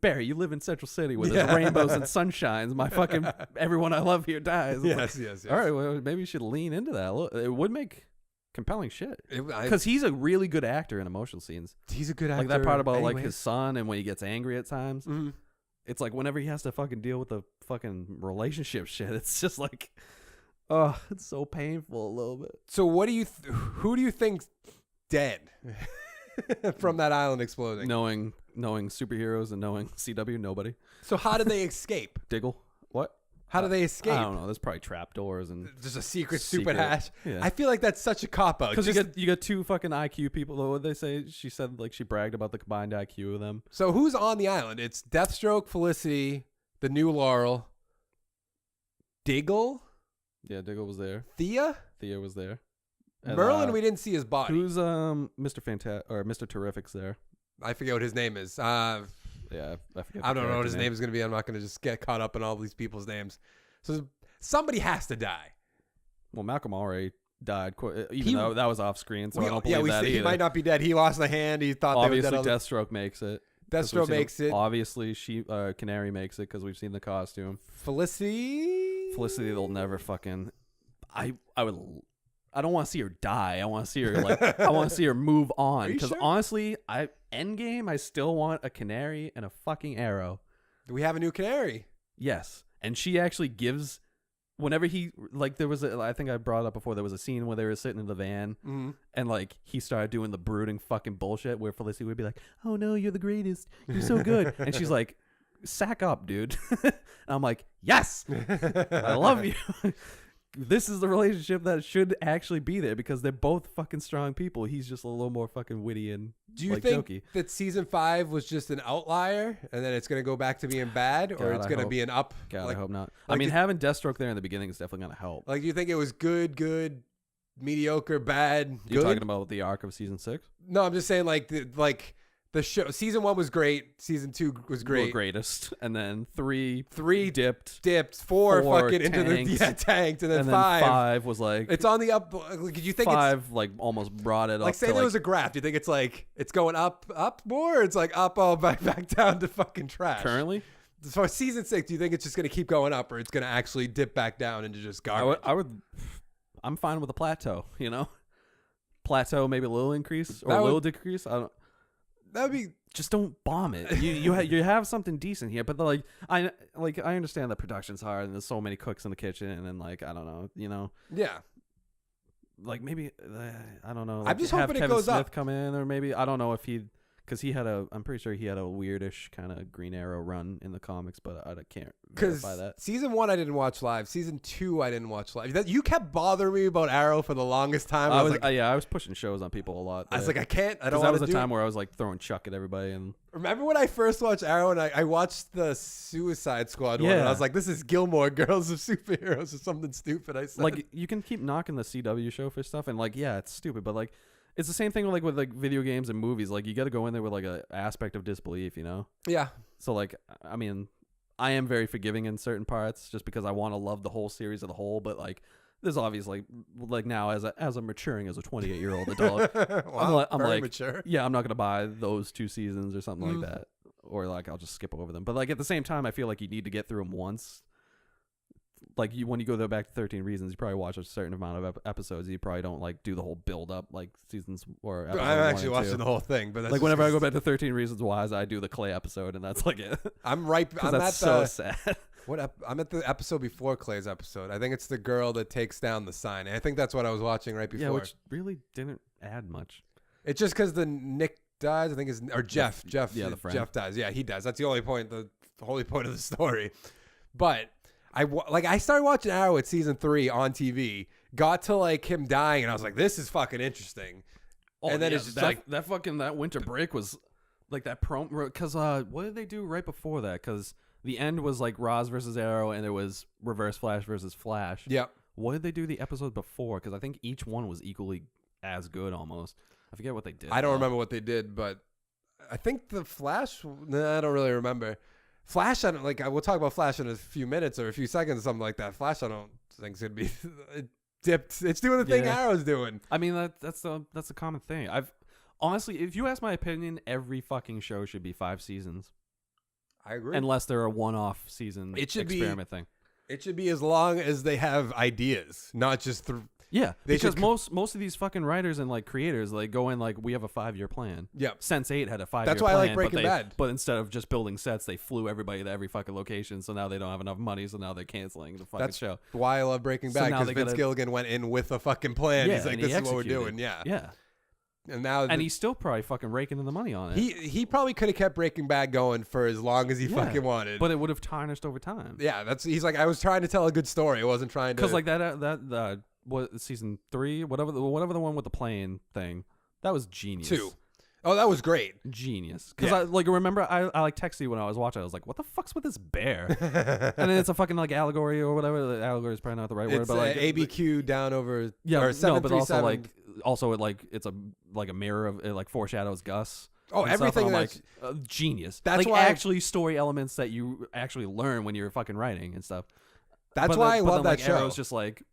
Barry, you live in Central City where there's rainbows and sunshines. My fucking everyone I love here dies. Yes. All right, well maybe you should lean into that. It would make compelling shit because he's a really good actor in emotional scenes. He's a good actor. Like that part about like his son and when he gets angry at times. Mm-hmm. It's like whenever he has to fucking deal with the fucking relationship shit, it's just like, oh, it's so painful a little bit. So what do you, who do you think's dead from that island exploding? Knowing superheroes and knowing CW, nobody. So how did they escape? Diggle? What? How do they escape? I don't know. There's probably trapdoors and just a secret stupid hatch. Yeah. I feel like that's such a cop out. Because you got 2 fucking IQ people. What did they say? She said like she bragged about the combined IQ of them. So who's on the island? It's Deathstroke, Felicity, the new Laurel, Diggle. Yeah, Diggle was there. Thea was there. And, Merlin, we didn't see his body. Who's Mr. or Mr. Terrific's there? I forget what his name is. Yeah, I forget. I don't know what his name is going to be. I'm not going to just get caught up in all these people's names. So somebody has to die. Well, Malcolm already died, even though that was off screen, so I don't believe that either. He might not be dead. He lost a hand. He thought obviously they were dead. Deathstroke makes it. Deathstroke makes it. Obviously, Canary makes it because we've seen the costume. Felicity, they'll never fucking. I don't want to see her die. I want to see her I want to see her move on. Because honestly, Endgame, I still want a Canary and a fucking Arrow. Do we have a new Canary? Yes. And she actually gives, whenever he, like, there was I think I brought up before, there was a scene where they were sitting in the van and, like, he started doing the brooding fucking bullshit where Felicity would be like, oh no, you're the greatest. You're so good. And she's like, sack up, dude. And I'm like, yes, I love you. This is the relationship that should actually be there because they're both fucking strong people. He's just a little more fucking witty and do you like, think jokey. That season 5 was just an outlier and then it's going to go back to being bad, or it's going to be an up? God, like, I hope not. Like I mean, having Deathstroke there in the beginning is definitely going to help. Like, do you think it was good, mediocre, bad, You're good? talking about the arc of season 6? No, I'm just saying the show. Season 1 was great. Season 2 was great. The greatest. And then 3 dipped. 4 4 fucking tanked, into the tanked, and then 5. 5 was like, it's on the up. Did you think 5 like almost brought it like up? Say to there was a graph. Do you think it's like it's going up more? Or it's like up all back down to fucking trash. Currently, so season 6, do you think it's just going to keep going up, or it's going to actually dip back down into just garbage? I'm fine with a plateau. You know, plateau, maybe a little increase or That a would- little decrease. I don't. That would be. Just don't bomb it. You have something decent here, but I understand that production's hard and there's so many cooks in the kitchen and like I don't know, you know. Yeah. Like maybe I don't know. I'm Like just have hoping it Kevin goes Smith up. come in, or maybe I don't know if because I'm pretty sure he had a weirdish kind of Green Arrow run in the comics, but I can't verify that. Season 1 I didn't watch live. Season 2 I didn't watch live. You kept bothering me about Arrow for the longest time. I was pushing shows on people a lot. I was like, I can't. I don't. Because that was want the to time where I was like throwing Chuck at everybody and. Remember when I first watched Arrow and I watched the Suicide Squad one, and I was like, this is Gilmore Girls of superheroes or something stupid I said. Like, you can keep knocking the CW show for stuff, and like, yeah, it's stupid, but like, it's the same thing with like video games and movies. Like, you got to go in there with like a aspect of disbelief, you know? Yeah. So like, I mean, I am very forgiving in certain parts just because I want to love the whole series as a whole, but like, there's obviously like now as I'm maturing as a 28-year-old adult, Wow, I'm very like, mature. yeah, I'm not gonna buy those 2 seasons or something like that, or like I'll just skip over them. But like at the same time, I feel like you need to get through them once. Like when you go back to 13 Reasons, you probably watch a certain amount of episodes. You probably don't like do the whole build up like seasons or. I'm actually watching the whole thing, but that's like whenever I go back to 13 Reasons Why, I do the Clay episode, and that's like it. I'm at so sad. I'm at the episode before Clay's episode. I think it's the girl that takes down the sign. And I think that's what I was watching right before. Yeah, which really didn't add much. It's just because the Nick dies. I think or Jeff. Jeff. Yeah, the friend. Jeff dies. Yeah, he dies. That's the only point. The holy point of the story. But I started watching Arrow at season 3 on TV. Got to like him dying, and I was like, this is fucking interesting. Oh, and then yeah, it's just that winter break was like that promo. Because what did they do right before that? Because the end was like Roz versus Arrow, and it was Reverse Flash versus Flash. Yeah. What did they do the episode before? Because I think each one was equally as good almost. I forget what they did. I don't remember what they did, but I think the Flash. Nah, I don't really remember. Flash, I don't like. We'll talk about Flash in a few minutes or a few seconds, something like that. Flash, I don't think it's gonna be it dipped. It's doing the thing Arrow's doing. I mean, that's a common thing. Honestly, if you ask my opinion, every fucking show should be 5 seasons. I agree. Unless they're a one-off season experiment thing. It should be as long as they have ideas, not just Yeah, because most of these fucking writers and like creators like go in like we have a 5-year plan. Yep. Sense8 had a 5-year plan. That's why I like Breaking Bad. But instead of just building sets, they flew everybody to every fucking location. So now they don't have enough money. So now they're canceling the fucking show. That's why I love Breaking Bad, because Vince Gilligan went in with a fucking plan. Yeah, he's like, this is what we're doing. Yeah. Yeah. And he's still probably fucking raking in the money on it. He probably could have kept Breaking Bad going for as long as he fucking wanted. But it would have tarnished over time. Yeah, he's like, I was trying to tell a good story. I wasn't trying to. Because like that what season 3, whatever the one with the plane thing, that was genius. 2. Oh, that was great. Genius. Because I like remember I like texted you when I was watching. I was like, what the fuck's with this bear? And then it's a fucking like allegory or whatever. The allegory is probably not the right word, but like ABQ down over. Yeah, or no, but also it's a mirror of it, like foreshadows Gus. Oh, everything that's like genius. That's like why actually story elements that you actually learn when you're fucking writing and stuff. That's why I love that show. Arrow's just like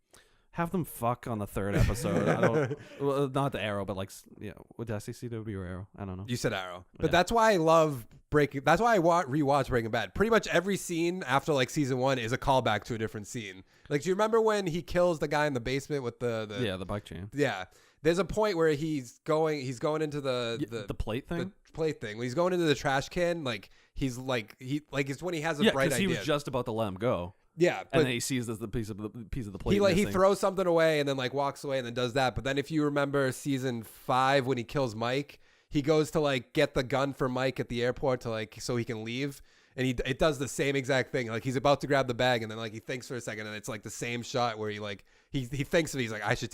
have them fuck on the 3rd episode. I don't, well, not the Arrow, but like did I say CW or Arrow? I don't know. You said Arrow, but that's why I love Breaking. That's why I rewatch Breaking Bad. Pretty much every scene after like season 1 is a callback to a different scene. Like, do you remember when he kills the guy in the basement with the bike chain? Yeah. There's a point where he's going into the plate thing. The plate thing. When he's going into the trash can, like he's like it's when he has a Yeah, bright because he idea. was just about to let him go. Yeah, but And then he sees there's the piece of the plate. he missing. throws something away and then like walks away and then does that. But then if you remember season 5 when he kills Mike, he goes to like get the gun for Mike at the airport to like so he can leave. And it does the same exact thing. Like he's about to grab the bag and then like he thinks for a second and it's like the same shot where he like he thinks that he's like I should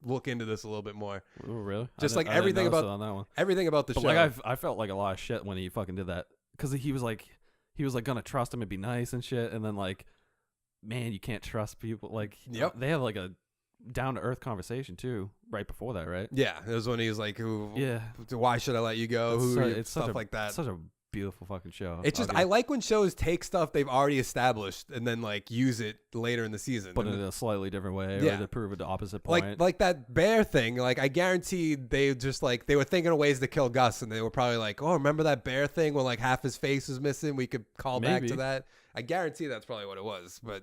look into this a little bit more. Oh, really? Just like I didn't everything notice about it on that one. everything about the But show. like I felt like a lot of shit when he fucking did that because he was like gonna trust him and be nice and shit, and then like, man, you can't trust people. Like, Yep. They have like a down to earth conversation too right before that, right? Yeah, it was when he was like, Yeah. why should I let you go? It's Stuff like that. Such a beautiful fucking show. It's just I like when shows take stuff they've already established and then like use it later in the season. But in a slightly different way, Yeah. or to prove the opposite point. Like that bear thing. Like I guarantee they just like they were thinking of ways to kill Gus, and they were probably like, oh, remember that bear thing when like half his face was missing? We could call back to Maybe. that. I guarantee that's probably what it was. But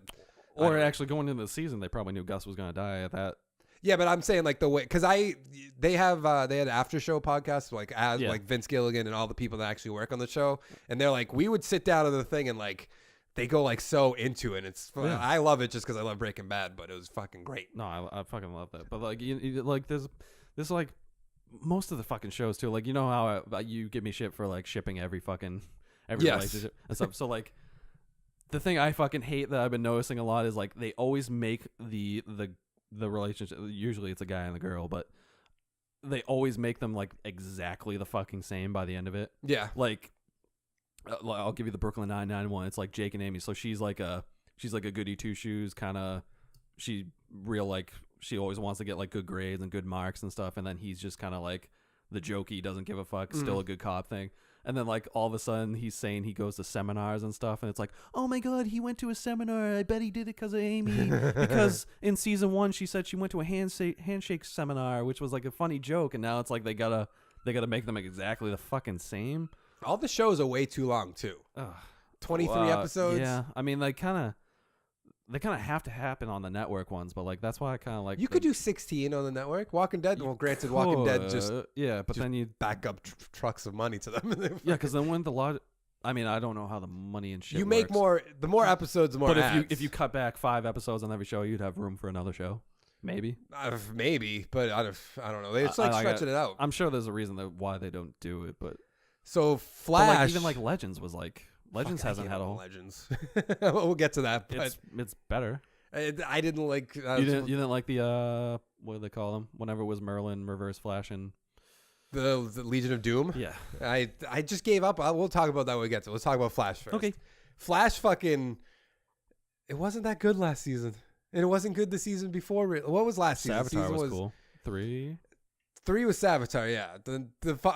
I or don't know. actually going into the season, they probably knew Gus was gonna die at that. Yeah, but I'm saying like the way because they had after show podcasts like Yeah. like Vince Gilligan and all the people that actually work on the show, and they're like we would sit down on the thing and like they go like so into it. It's Yeah. I love it just because I love Breaking Bad, but it was fucking great. No, I fucking love that. But like, like there's like most of the fucking shows too. Like, you know how you give me shit for like shipping every Yes. relationship and stuff. So like, the thing I fucking hate that I've been noticing a lot is like they always make the relationship. Usually it's a guy and a girl, but they always make them like exactly the fucking same by the end of it. Yeah, Like, I'll give you the Brooklyn Nine-Nine one. It's like Jake and Amy. So she's like a goody two shoes kind of. She always wants to get like good grades and good marks and stuff. And then he's just kind of like the jokey, doesn't give a fuck, still a good cop thing. And then like all of a sudden he's saying he goes to seminars and stuff, and it's like, oh my god, he went to a seminar. I bet he did it because of Amy. Because in season 1 she said she went to a handshake seminar, which was like a funny joke, and now it's like they gotta make them exactly the fucking same. all the shows are way too long too. Ugh. 23 episodes. Yeah, I mean, they kind of have to happen on the network ones, but like that's why I kind of like. You could do 16 on the network. Walking Dead. Well, granted, Walking Dead just yeah, but just then you back up trucks of money to them. yeah, because then when the lot, I mean, I don't know how the money and shit. you make works. more. The more episodes, the more. But ads. if you cut back 5 episodes on every show, you'd have room for another show, maybe. Maybe, but I don't know. It's like I stretching it out. I'm sure there's a reason that why they don't do it, but So but Flash, like even like Legends was like Legends Fuck, I hasn't hate had a all whole. Legends. We'll get to that, but It's better. I didn't like. You didn't like the what do they call them? Whenever it was Merlin, Reverse Flash, and the Legion of Doom. yeah. I just gave up. We'll talk about that when we get to it. Let's talk about Flash first. Okay. Flash fucking. It wasn't that good last season, and it wasn't good the season before. What was last season? Savitar Season was cool. 3. 3 was Savitar. Yeah, the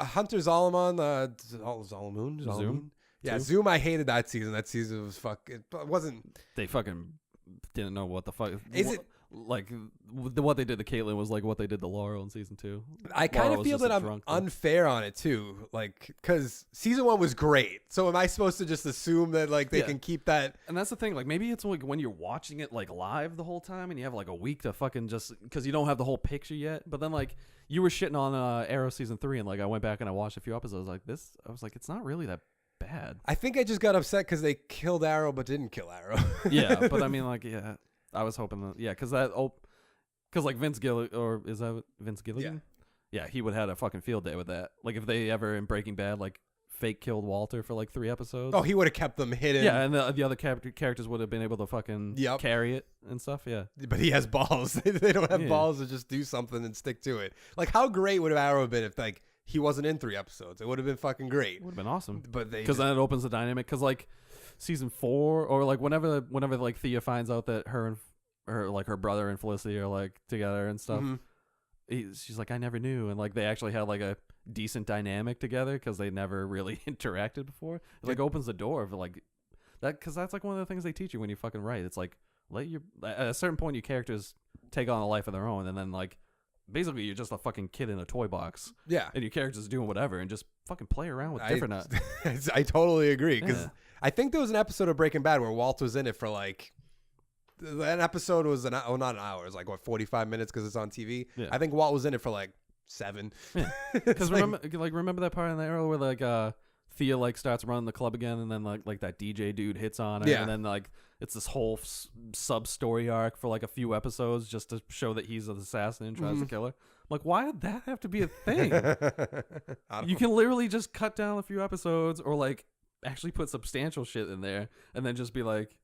Hunter Zolomon, Zolomoon. Zoom? Yeah, 2? Zoom. I hated that season. That season was It wasn't. They fucking didn't know what the fuck. Is it- like what they did to Caitlyn was like what they did to Laurel in season 2. I kind Laurel of was feel just that a I'm drunk, though. unfair on it too, like because season 1 was great. So am I supposed to just assume that like they Yeah. can keep that? And that's the thing. Like maybe it's like when you're watching it like live the whole time, and you have like a week to fucking just because you don't have the whole picture yet. But then like you were shitting on Arrow season 3, and like I went back and I watched a few episodes like this. I was like, it's not really that bad. I think I just got upset because they killed Arrow but didn't kill Arrow. Yeah, but I mean, like, yeah, I was hoping that, yeah, because like Vince Gilligan, or is that Vince Gilligan? Yeah, he would have had a fucking field day with that. Like if they ever in Breaking Bad like fake killed Walter for like 3 episodes. Oh, he would have kept them hidden. yeah, and the other characters would have been able to fucking Yep. carry it and stuff. Yeah, But he has balls. They don't have Yeah. balls to just do something and stick to it. Like how great would have Arrow been if like he wasn't in 3 episodes? It would have been fucking great. it would have been awesome. But they Because just, then it opens the dynamic. Because like season 4 or like whenever like Thea finds out that her brother and Felicity are like together and stuff. Mhm. She's like, I never knew, and like they actually had like a decent dynamic together because they never really interacted before. It like opens the door of like that, because that's like one of the things they teach you when you fucking write. It's like at a certain point your characters take on a life of their own, and then like basically you're just a fucking kid in a toy box, yeah. and your character's doing whatever, and just fucking play around with different. I totally agree because Yeah. I think there was an episode of Breaking Bad where Walt was in it for like. That episode was not an hour. It was like what 45 minutes because it's on TV. Yeah. I think Walt was in it for like 7. Because It's like- remember that part in the Arrow where like Thea like starts running the club again, and then like that DJ dude hits on her, and then like it's this whole sub story arc for like a few episodes just to show that he's an assassin and tries to kill her. I'm like, why did that have to be a thing? You can literally just cut down a few episodes, or like actually put substantial shit in there, and then just be like,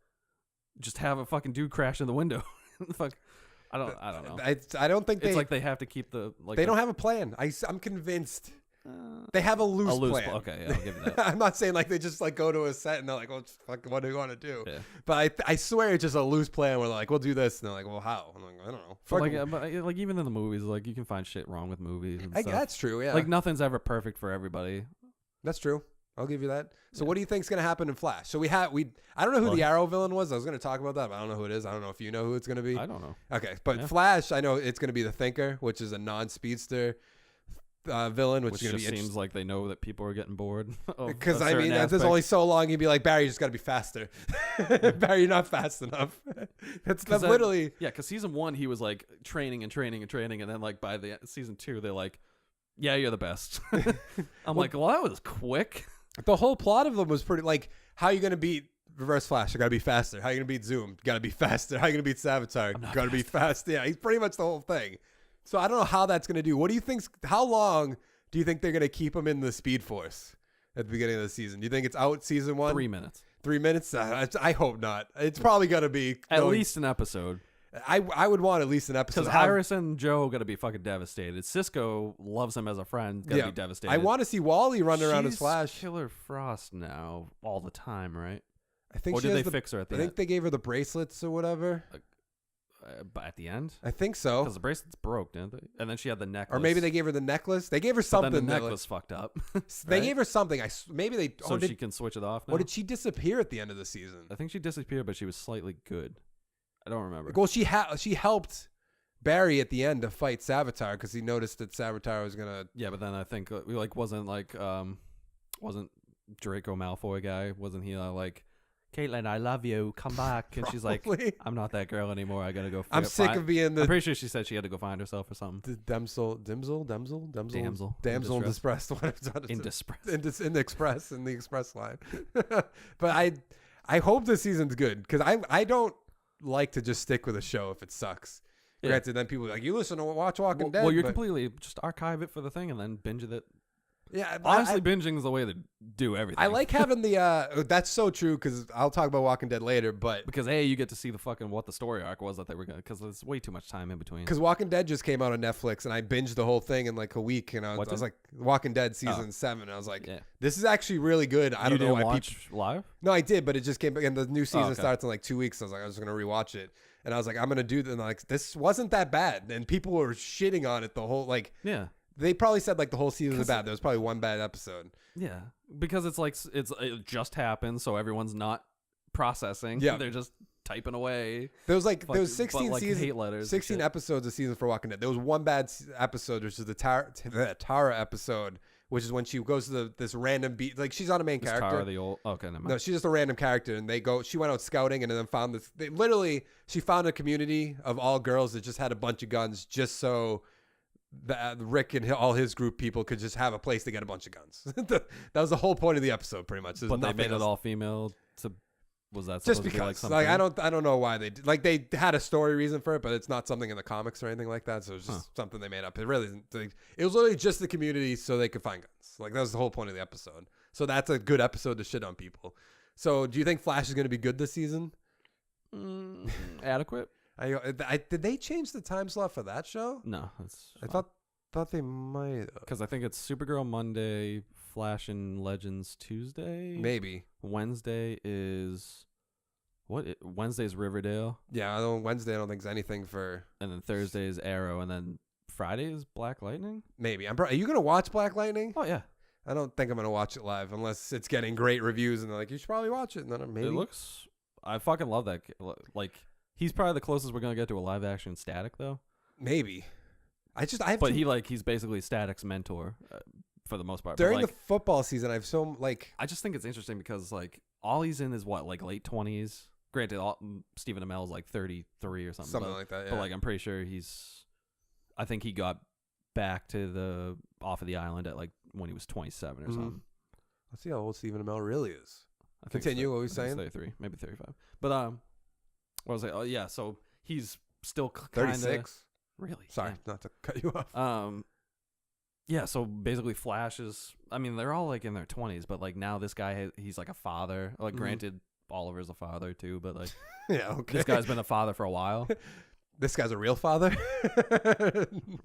just have a fucking dude crash in the window. Fuck. I don't know. I don't think it's like they have to keep the like. They don't have a plan. I'm convinced. They have a loose plan. Okay, yeah, I'll give you that. I'm not saying like they just like go to a set and they're like, "Well, fuck, what do you want to do?" Yeah. But I swear it's just a loose plan where they're like, "We'll do this," and they're like, "Well, how?" I'm like, "I don't know." But like even in the movies, like you can find shit wrong with movies. And stuff. That's true. Yeah. Like nothing's ever perfect for everybody. That's true. I'll give you that. So what do you think's gonna happen in Flash? So I don't know who the Arrow villain was. I was gonna talk about that, but I don't know who it is. I don't know if you know who it's gonna be. I don't know. Okay, but Flash, I know it's gonna be the Thinker, which is a non-speedster villain, which is gonna just seems like they know that people are getting bored. Because I mean, there's only so long you'd be like, Barry, you just gotta be faster. Barry, you're not fast enough. that's literally because season 1 he was like training, and then like by the season 2 they're like, yeah, you're the best. I'm like, well, that was quick. The whole plot of them was pretty like, how are you going to beat Reverse Flash? You got to be faster. How are you going to beat Zoom? Got to be faster. How are you going to beat Savitar? Got to be fast. Yeah, he's pretty much the whole thing. So I don't know how that's going to do. What do you think? How long do you think they're going to keep him in the Speed Force at the beginning of the season? Do you think it's out season 1? 3 minutes. 3 minutes? I hope not. It's probably going to be at least an episode. I would want at least an episode. Because Iris and Joe got to be fucking devastated. Cisco loves him as a friend. Got to be devastated. I want to see Wally running around as Flash. Killer Frost now all the time, right? I think. Or did they fix her at the end? I think they gave her the bracelets or whatever. But at the end? I think so. Because the bracelets broke, didn't they? And then she had the necklace. Or maybe they gave her the necklace. They gave her something. But then the necklace fucked up. They gave her something. Maybe they. So she can switch it off now? Or did she disappear at the end of the season? I think she disappeared, but she was slightly good. I don't remember. Well, she helped Barry at the end to fight Savitar because he noticed that Savitar was gonna. Yeah, but then I think wasn't Draco Malfoy guy? Wasn't he like, Caitlin, I love you, come back? And she's like, I'm not that girl anymore. I gotta go. I'm sick of being the. I'm pretty sure she said she had to go find herself or something. Damsel in distress. In the express line. But I hope this season's good because I don't like to just stick with a show if it sucks. Yeah. Granted, then people are like, you listen to watch Walking Dead. Well, you're completely just archive it for the thing and then binge it. Yeah, honestly, binging is the way to do everything. I like having the. That's so true because I'll talk about Walking Dead later, but because you get to see the fucking what the story arc was that they were gonna, because there's way too much time in between. Because Walking Dead just came out on Netflix and I binged the whole thing in like a week, and I was like, Walking Dead season 7. And I was like, this is actually really good. I don't know why watch live. No, I did, but it just came and the new season starts in like 2 weeks. So I was like, I was gonna rewatch it, and I was like, I'm gonna do this. And like, this wasn't that bad, and people were shitting on it the whole like. Yeah. They probably said like the whole season was bad. There was probably one bad episode. Yeah, because it's like it just happened, so everyone's not processing. Yeah, they're just typing away. There was 16 seasons, hate letters, 16 episodes a season for Walking Dead. There was one bad episode, which is the Tara episode, which is when she goes to this random beat. Like she's not a main character. Tara the old? Okay, never mind. No, she's just a random character, and she went out scouting, and then found this. She found a community of all girls that just had a bunch of guns, just so. Rick and all his group people could just have a place to get a bunch of guns. That was the whole point of the episode, pretty much. But they made it all female. Was that just because? Like I don't know why they did. Like they had a story reason for it, but it's not something in the comics or anything like that. So it's just something they made up. It really isn't. It was literally just the community so they could find guns. Like that was the whole point of the episode. So that's a good episode to shit on people. So do you think Flash is going to be good this season? Adequate. Did they change the time slot for that show? No, I thought they might. Because I think it's Supergirl Monday, Flash and Legends Tuesday. Maybe Wednesday is Wednesday's Riverdale. Yeah, Wednesday I don't think is anything for. And then Thursday is Arrow, and then Friday is Black Lightning. Maybe are you gonna watch Black Lightning? Oh yeah. I don't think I'm gonna watch it live unless it's getting great reviews and they're like, you should probably watch it. And then maybe it looks. I fucking love that. Like. He's probably the closest we're gonna get to a live action Static, though. Maybe. He's basically Static's mentor for the most part. During the football season, I just think it's interesting because like all he's in is what, like late 20s. Granted, Stephen Amell's like 33 or something. Like that. Yeah. But like I'm pretty sure I think he got back to off of the island at like when he was 27 or something. Let's see how old Stephen Amell really is. I think Continue. What were we I think saying? 33, maybe 35. But what was I? Oh yeah, so he's still kind of 36. Really. Sorry, not to cut you off. Yeah, so basically Flash is, I mean, they're all like in their 20s, but like now this guy, he's like a father. Like granted, Oliver's a father too, but like Yeah, okay. this guy's been a father for a while. This guy's a real father.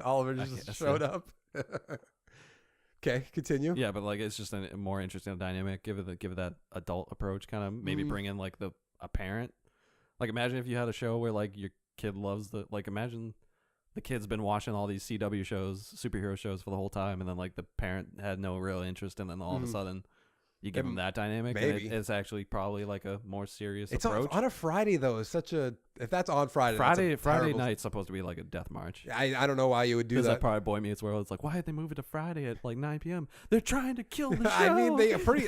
Oliver just showed up. Okay, continue. Yeah, but like it's just a more interesting dynamic. Give it that adult approach, kind of maybe bring in like a parent. Like imagine if you had a show where like your kid loves imagine the kid's been watching all these CW shows, superhero shows for the whole time, and then like the parent had no real interest, and then all of a sudden you give them that dynamic. Maybe. And it's actually probably like a more serious It's approach. on a Friday though. It's such a if that's on Friday. Friday night's supposed to be like a death march. I don't know why you would do Because that. probably Boy Meets World. It's like, why did they move it to Friday at like 9 p.m.? They're trying to kill the show. I mean, they are pretty.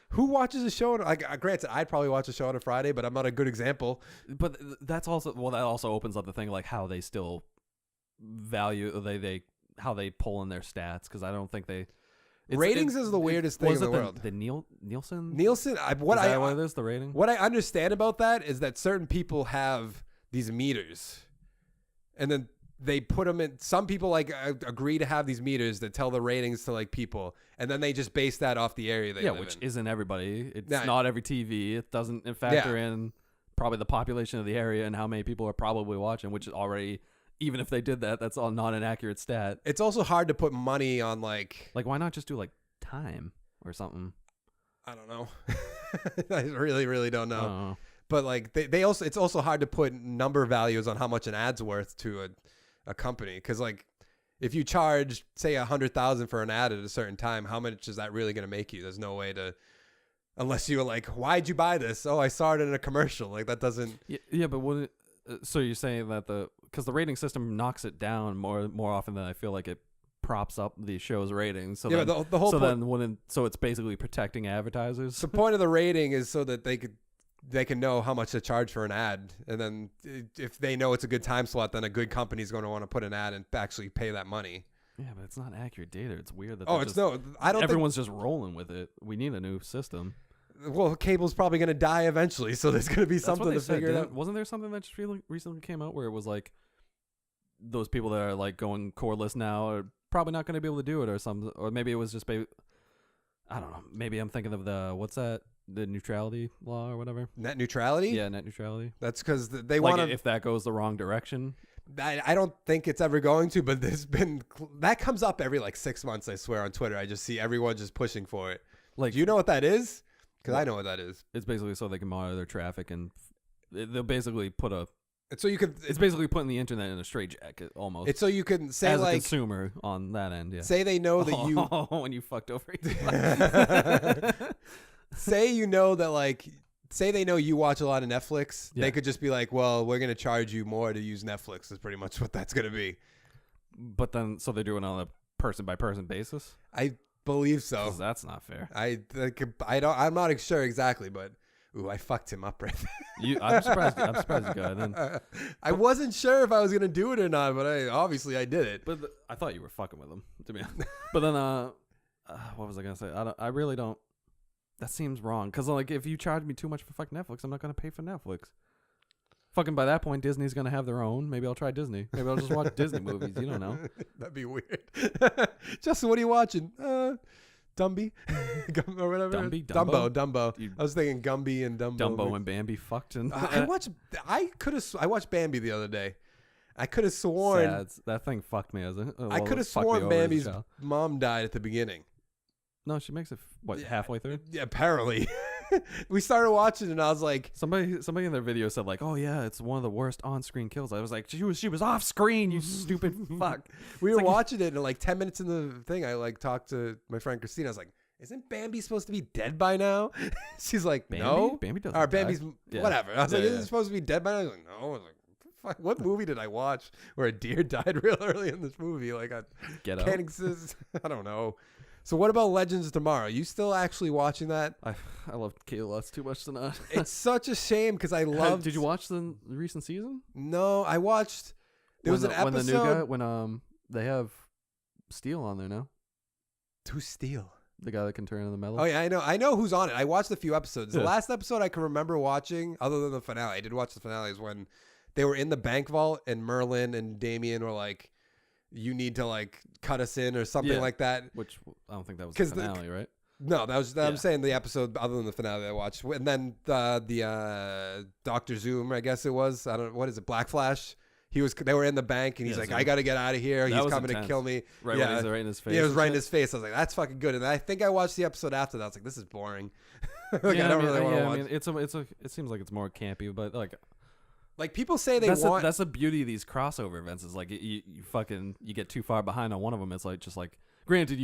Who watches a show? Like, granted, I'd probably watch a show on a Friday, but I'm not a good example. But that's also that also opens up the thing like how they still value how they pull in their stats, because I don't think they Ratings is the weirdest thing in the world. The Nielsen. What it is the rating? What I understand about that is that certain people have these meters, and then they put them in. Some people like agree to have these meters that tell the ratings to like people, and then they just base that off the area they live which in. isn't everybody. It's not every TV. It doesn't factor in probably the population of the area and how many people are probably watching, which is already. Even if they did that, that's all not an accurate stat. It's also hard to put money on like why not just do like time or something? I don't know. I really don't know. Oh. But like they also, it's also hard to put number values on how much an ad's worth to a company, because like if you charge say 100,000 for an ad at a certain time, how much is that really going to make you? There's no way to, unless you're like, why'd you buy this? Oh, I saw it in a commercial. Like that doesn't. Yeah, but wouldn't. So you're saying that because the rating system knocks it down more often than I feel like it props up the show's ratings. So yeah, then, but the whole point, so it's basically protecting advertisers. The point of the rating is so that they can know how much to charge for an ad, and then if they know it's a good time slot, then a good company's going to want to put an ad and actually pay that money. Yeah, but it's not accurate data. It's weird that I don't. Everyone's just rolling with it. We need a new system. Well, cable's probably going to die eventually, so there's going to be something to figure out. Wasn't there something that just recently came out where it was like those people that are like going cordless now are probably not going to be able to do it, or maybe it was just I don't know. Maybe I'm thinking of the neutrality law or whatever. Net neutrality? Yeah, net neutrality. That's because they want to. If that goes the wrong direction. I don't think it's ever going to, but that comes up every like 6 months. I swear on Twitter, I just see everyone just pushing for it. Like, do you know what that is? Because I know what that is. It's basically so they can monitor their traffic, and they'll basically it's basically putting the internet in a straitjacket almost. It's so you can say as like a consumer on that end. Yeah. Say they know that you when you fucked over. Say you know that like. Say they know you watch a lot of Netflix. Yeah. They could just be like, well, we're going to charge you more to use Netflix is pretty much what that's going to be. But then, so they're doing it on a person-by-person basis? I believe so. 'Cause that's not fair. I'm not sure exactly, but I fucked him up right there. I'm surprised you got it. I wasn't sure if I was going to do it or not, but I did it. But I thought you were fucking with him, to be honest. But then, what was I going to say? I really don't. That seems wrong. Because, like, if you charge me too much for fucking Netflix, I'm not going to pay for Netflix. Fucking by that point, Disney's going to have their own. Maybe I'll try Disney. Maybe I'll just watch Disney movies. You don't know. That'd be weird. Justin, what are you watching? Dumby? Or whatever. Dumbo. I was thinking Gumby and Dumbo. Dumbo and Bambi fucked. And I watched Bambi the other day. I could have sworn. Sad. That thing fucked me. I could have sworn Bambi's mom died at the beginning. No, she makes it halfway through. Yeah, apparently. We started watching and I was like, somebody in their video said like, oh yeah, it's one of the worst on-screen kills. I was like, she was off screen, you stupid fuck. We were watching it and like 10 minutes in the thing, I like talked to my friend Christina. I was like, isn't Bambi supposed to be dead by now? She's like, Bambi? no. Bambi doesn't. Or Bambi's whatever. I was like, isn't it supposed to be dead by now? I was like, no. I was like, fuck, what movie did I watch where a deer died real early in this movie? Like I can't exist. I don't know. So what about Legends of Tomorrow? You still actually watching that? I love Kayla too much to not. It's such a shame because I love. Did you watch the recent season? No, I watched. There was an episode when the new guy they have Steel on there now. Who's Steel? The guy that can turn into the metal. Oh yeah, I know who's on it. I watched a few episodes. The Yeah. last episode I can remember watching, other than the finale, I did watch the finale, is when they were in the bank vault and Merlin and Damien were like, "You need to like cut us in" or something Yeah. like that. Which I don't think that was 'Cause the the- finale, right? No, that was Yeah. I'm saying the episode other than the finale I watched, and then the Doctor Zoom, I guess it was. I don't what is it, Black Flash. They were in the bank and he's Yeah, like, Zoom. I got to get out of here. That He's was coming intense. to kill me. Right Yeah. when he's right in his face. Yeah, it was and right in shit. his face. I was like, that's fucking good. And I think I watched the episode after that. I was like, this is boring. like, Yeah, I don't really want to I watch. mean, it seems like it's more campy, but like Like people say they that's want. that's the beauty of these crossover events is like you get too far behind on one of them. It's like just like granted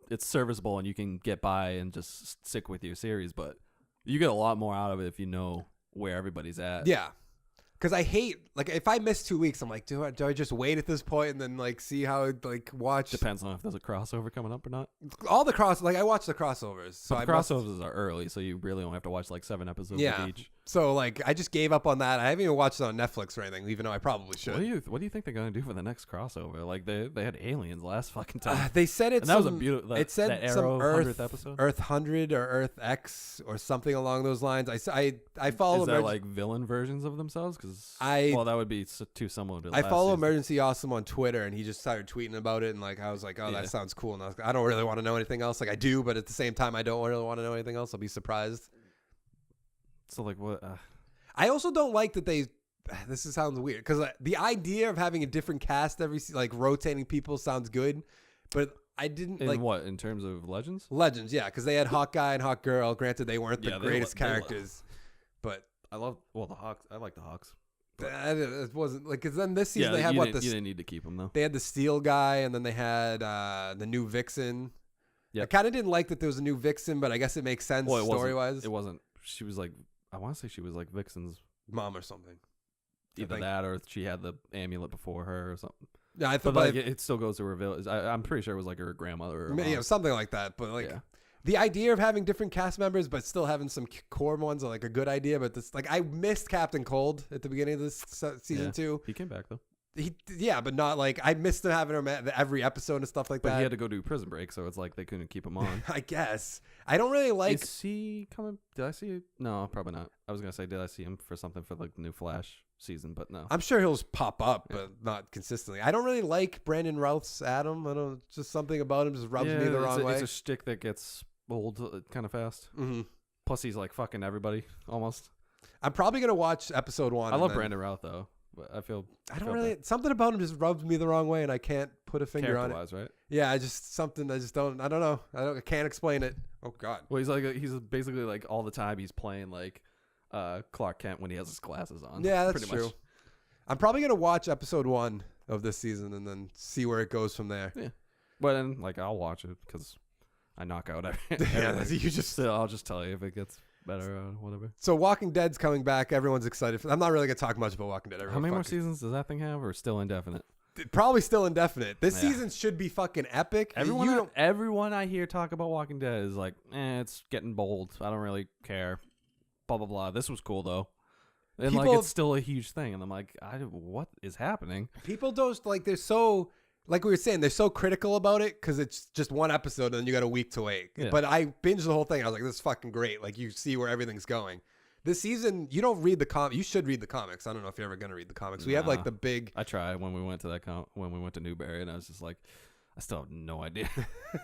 it's serviceable and you can get by and just stick with your series, but you get a lot more out of it if you know where everybody's at. Yeah. Because I hate, like, if I miss 2 weeks, I'm like, do I just wait at this point and then, like, see how, like, watch Depends on if there's a crossover coming up or not. all the I watch the crossovers. So But I the must- crossovers are early, so you really only have to watch like 7 episodes Yeah. of each. So, like, I just gave up on that. I haven't even watched it on Netflix or anything, even though I probably should. What do you think they're gonna do for the next crossover? Like they had aliens last fucking time. They said it's and that was a beautiful. it said that some Arrow Earth 100th episode. Earth 100 or Earth X or something along those lines. I follow Is that Emerg- like villain versions of themselves? Because I- that would be too similar to. I last follow season. Emergency Awesome on Twitter, and he just started tweeting about it, and like I was like, oh, Yeah. that sounds cool. And I was like, I don't really want to know anything else. Like I do, but at the same time, I don't really want to know anything else. I'll be surprised. So like what? I also don't like that they. This sounds weird because the idea of having a different cast like rotating people sounds good, but I didn't In like what? In terms of Legends? Legends. Yeah, because they had Hawk Guy and Hawk Girl. Granted, they weren't the Yeah, greatest they characters, but I love the Hawks. I like the Hawks. it wasn't like because then this season they had you what didn't, the you didn't need to keep them though. they had the Steel Guy and then they had the new Vixen. Yep. I kind of didn't like that there was a new Vixen, but I guess it makes sense Well, story wise. It wasn't. She was like, I want to say she was like Vixen's Mom or something. I either think. that or she had the amulet before her or something. Yeah, I But thought like it still goes to her village. I'm pretty sure it was like her grandmother or her yeah, mom. something like that. But like Yeah. the idea of having different cast members, but still having some core ones, are like a good idea. But this, like, I missed Captain Cold at the beginning of this season Yeah. 2. He came back though. Yeah, but not like I missed him having him at every episode and stuff like But that. he had to go do prison break, so it's like they couldn't keep him on. I guess I don't really like. Is he coming? Did I see it? No, probably not. I was gonna say, did I see him for something for like the new Flash season? But no. I'm sure he'll pop up, Yeah. but not consistently. I don't really like Brandon Routh's Adam. I don't. Just something about him just rubs me the wrong way. It's a shtick that gets old kind of fast. hmm Plus, he's like fucking everybody almost. I'm probably gonna watch episode 1. I and love then- Brandon Routh though. But I feel I don't feel really. Something about him just rubs me the wrong way, and I can't put a finger on it. character-wise, right? Yeah, I just something. I just don't. I don't know. I can't explain it. Oh God. Well, he's basically like all the time he's playing like Clark Kent when he has his glasses on. Yeah, that's pretty true. Much. I'm probably gonna watch episode 1 of this season and then see where it goes from there. But then like I'll watch it because I knock out everything. Yeah, you just. Still, I'll just tell you if it gets better or whatever. So Walking Dead's coming back. Everyone's excited. I'm not really gonna talk much about Walking Dead. How many more seasons does that thing have, or still indefinite? Probably still indefinite. This Yeah. season should be fucking epic. Everyone I hear talk about Walking Dead is like, it's getting bold. I don't really care. Blah blah blah. This was cool though, and like People- it's still a huge thing. And I'm like, what is happening? People don't like. They're so like we were saying. They're so critical about it because it's just one episode and then you got a week to wait. Yeah. But I binged the whole thing. I was like, this is fucking great. Like you see where everything's going. This season, you don't read the You should read the comics. I don't know if you're ever gonna read the comics. We have like Nah. the big. I tried when we went to when we went to Newberry, and I was just like, I still have no idea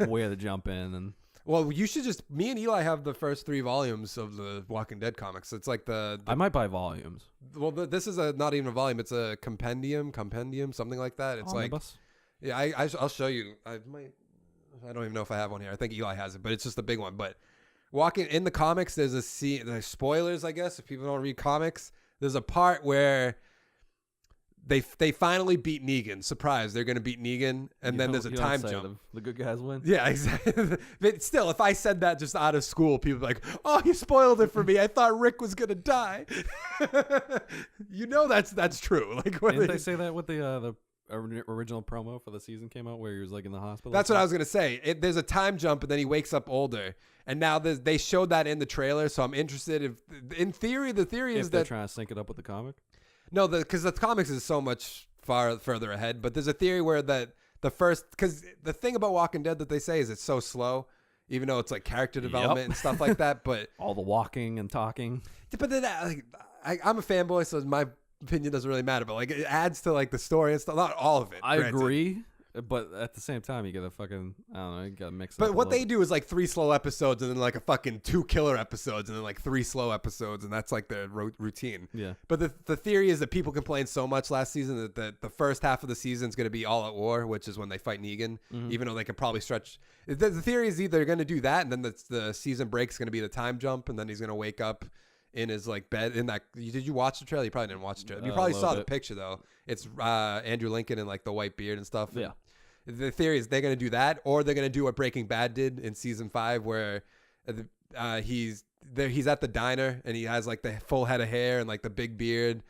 where to jump in. And Well, you should just. Me and Eli have the first 3 volumes of the Walking Dead comics. It's like I might buy volumes. this is not even a volume. It's a compendium, something like that. It's like. Omnibus? Yeah, I'll show you. I don't even know if I have one here. I think Eli has it, but it's just the big one. But walking in the comics, there's a scene. There's spoilers, I guess, if people don't read comics. There's a part where they finally beat Negan. Surprise! They're gonna beat Negan, and then there's a time jump. The good guys win. Yeah, exactly. But still, if I said that just out of school, people would be like, "Oh, you spoiled it for me. I thought Rick was gonna die." You know that's true. Like when Didn't they say that with the original promo for the season came out where he was like in the hospital? That's what I was gonna say. There's a time jump, and then he wakes up older. And now they showed that in the trailer, so I'm interested. In theory, the theory is If they're that trying to sync it up with the comic. no, because the comics is so much further ahead. But there's a theory where because the thing about Walking Dead that they say is it's so slow. even though it's like character development and stuff like that. But all the walking and talking. But then like, I'm a fanboy, so my opinion doesn't really matter. But like it adds to like the story and stuff. Not all of it. I agree. But at the same time, you gotta fucking, I don't know, you gotta mix it up. But what they do is like 3 slow episodes and then like a fucking 2 killer episodes and then like 3 slow episodes, and that's like their routine. Yeah. But the theory is that people complained so much last season that the first half of the season is going to be all at war, which is when they fight Negan, even though they could probably stretch. The theory is either going to do that and then the season break is going to be the time jump, and then he's going to wake up in his like bed in that. Did you watch the trailer? You probably didn't watch the trailer. You probably saw the picture though. It's Andrew Lincoln and like the white beard and stuff. Yeah. The theory is they're going to do that, or they're going to do what Breaking Bad did in season 5, where he's at the diner and he has like the full head of hair and like the big beard,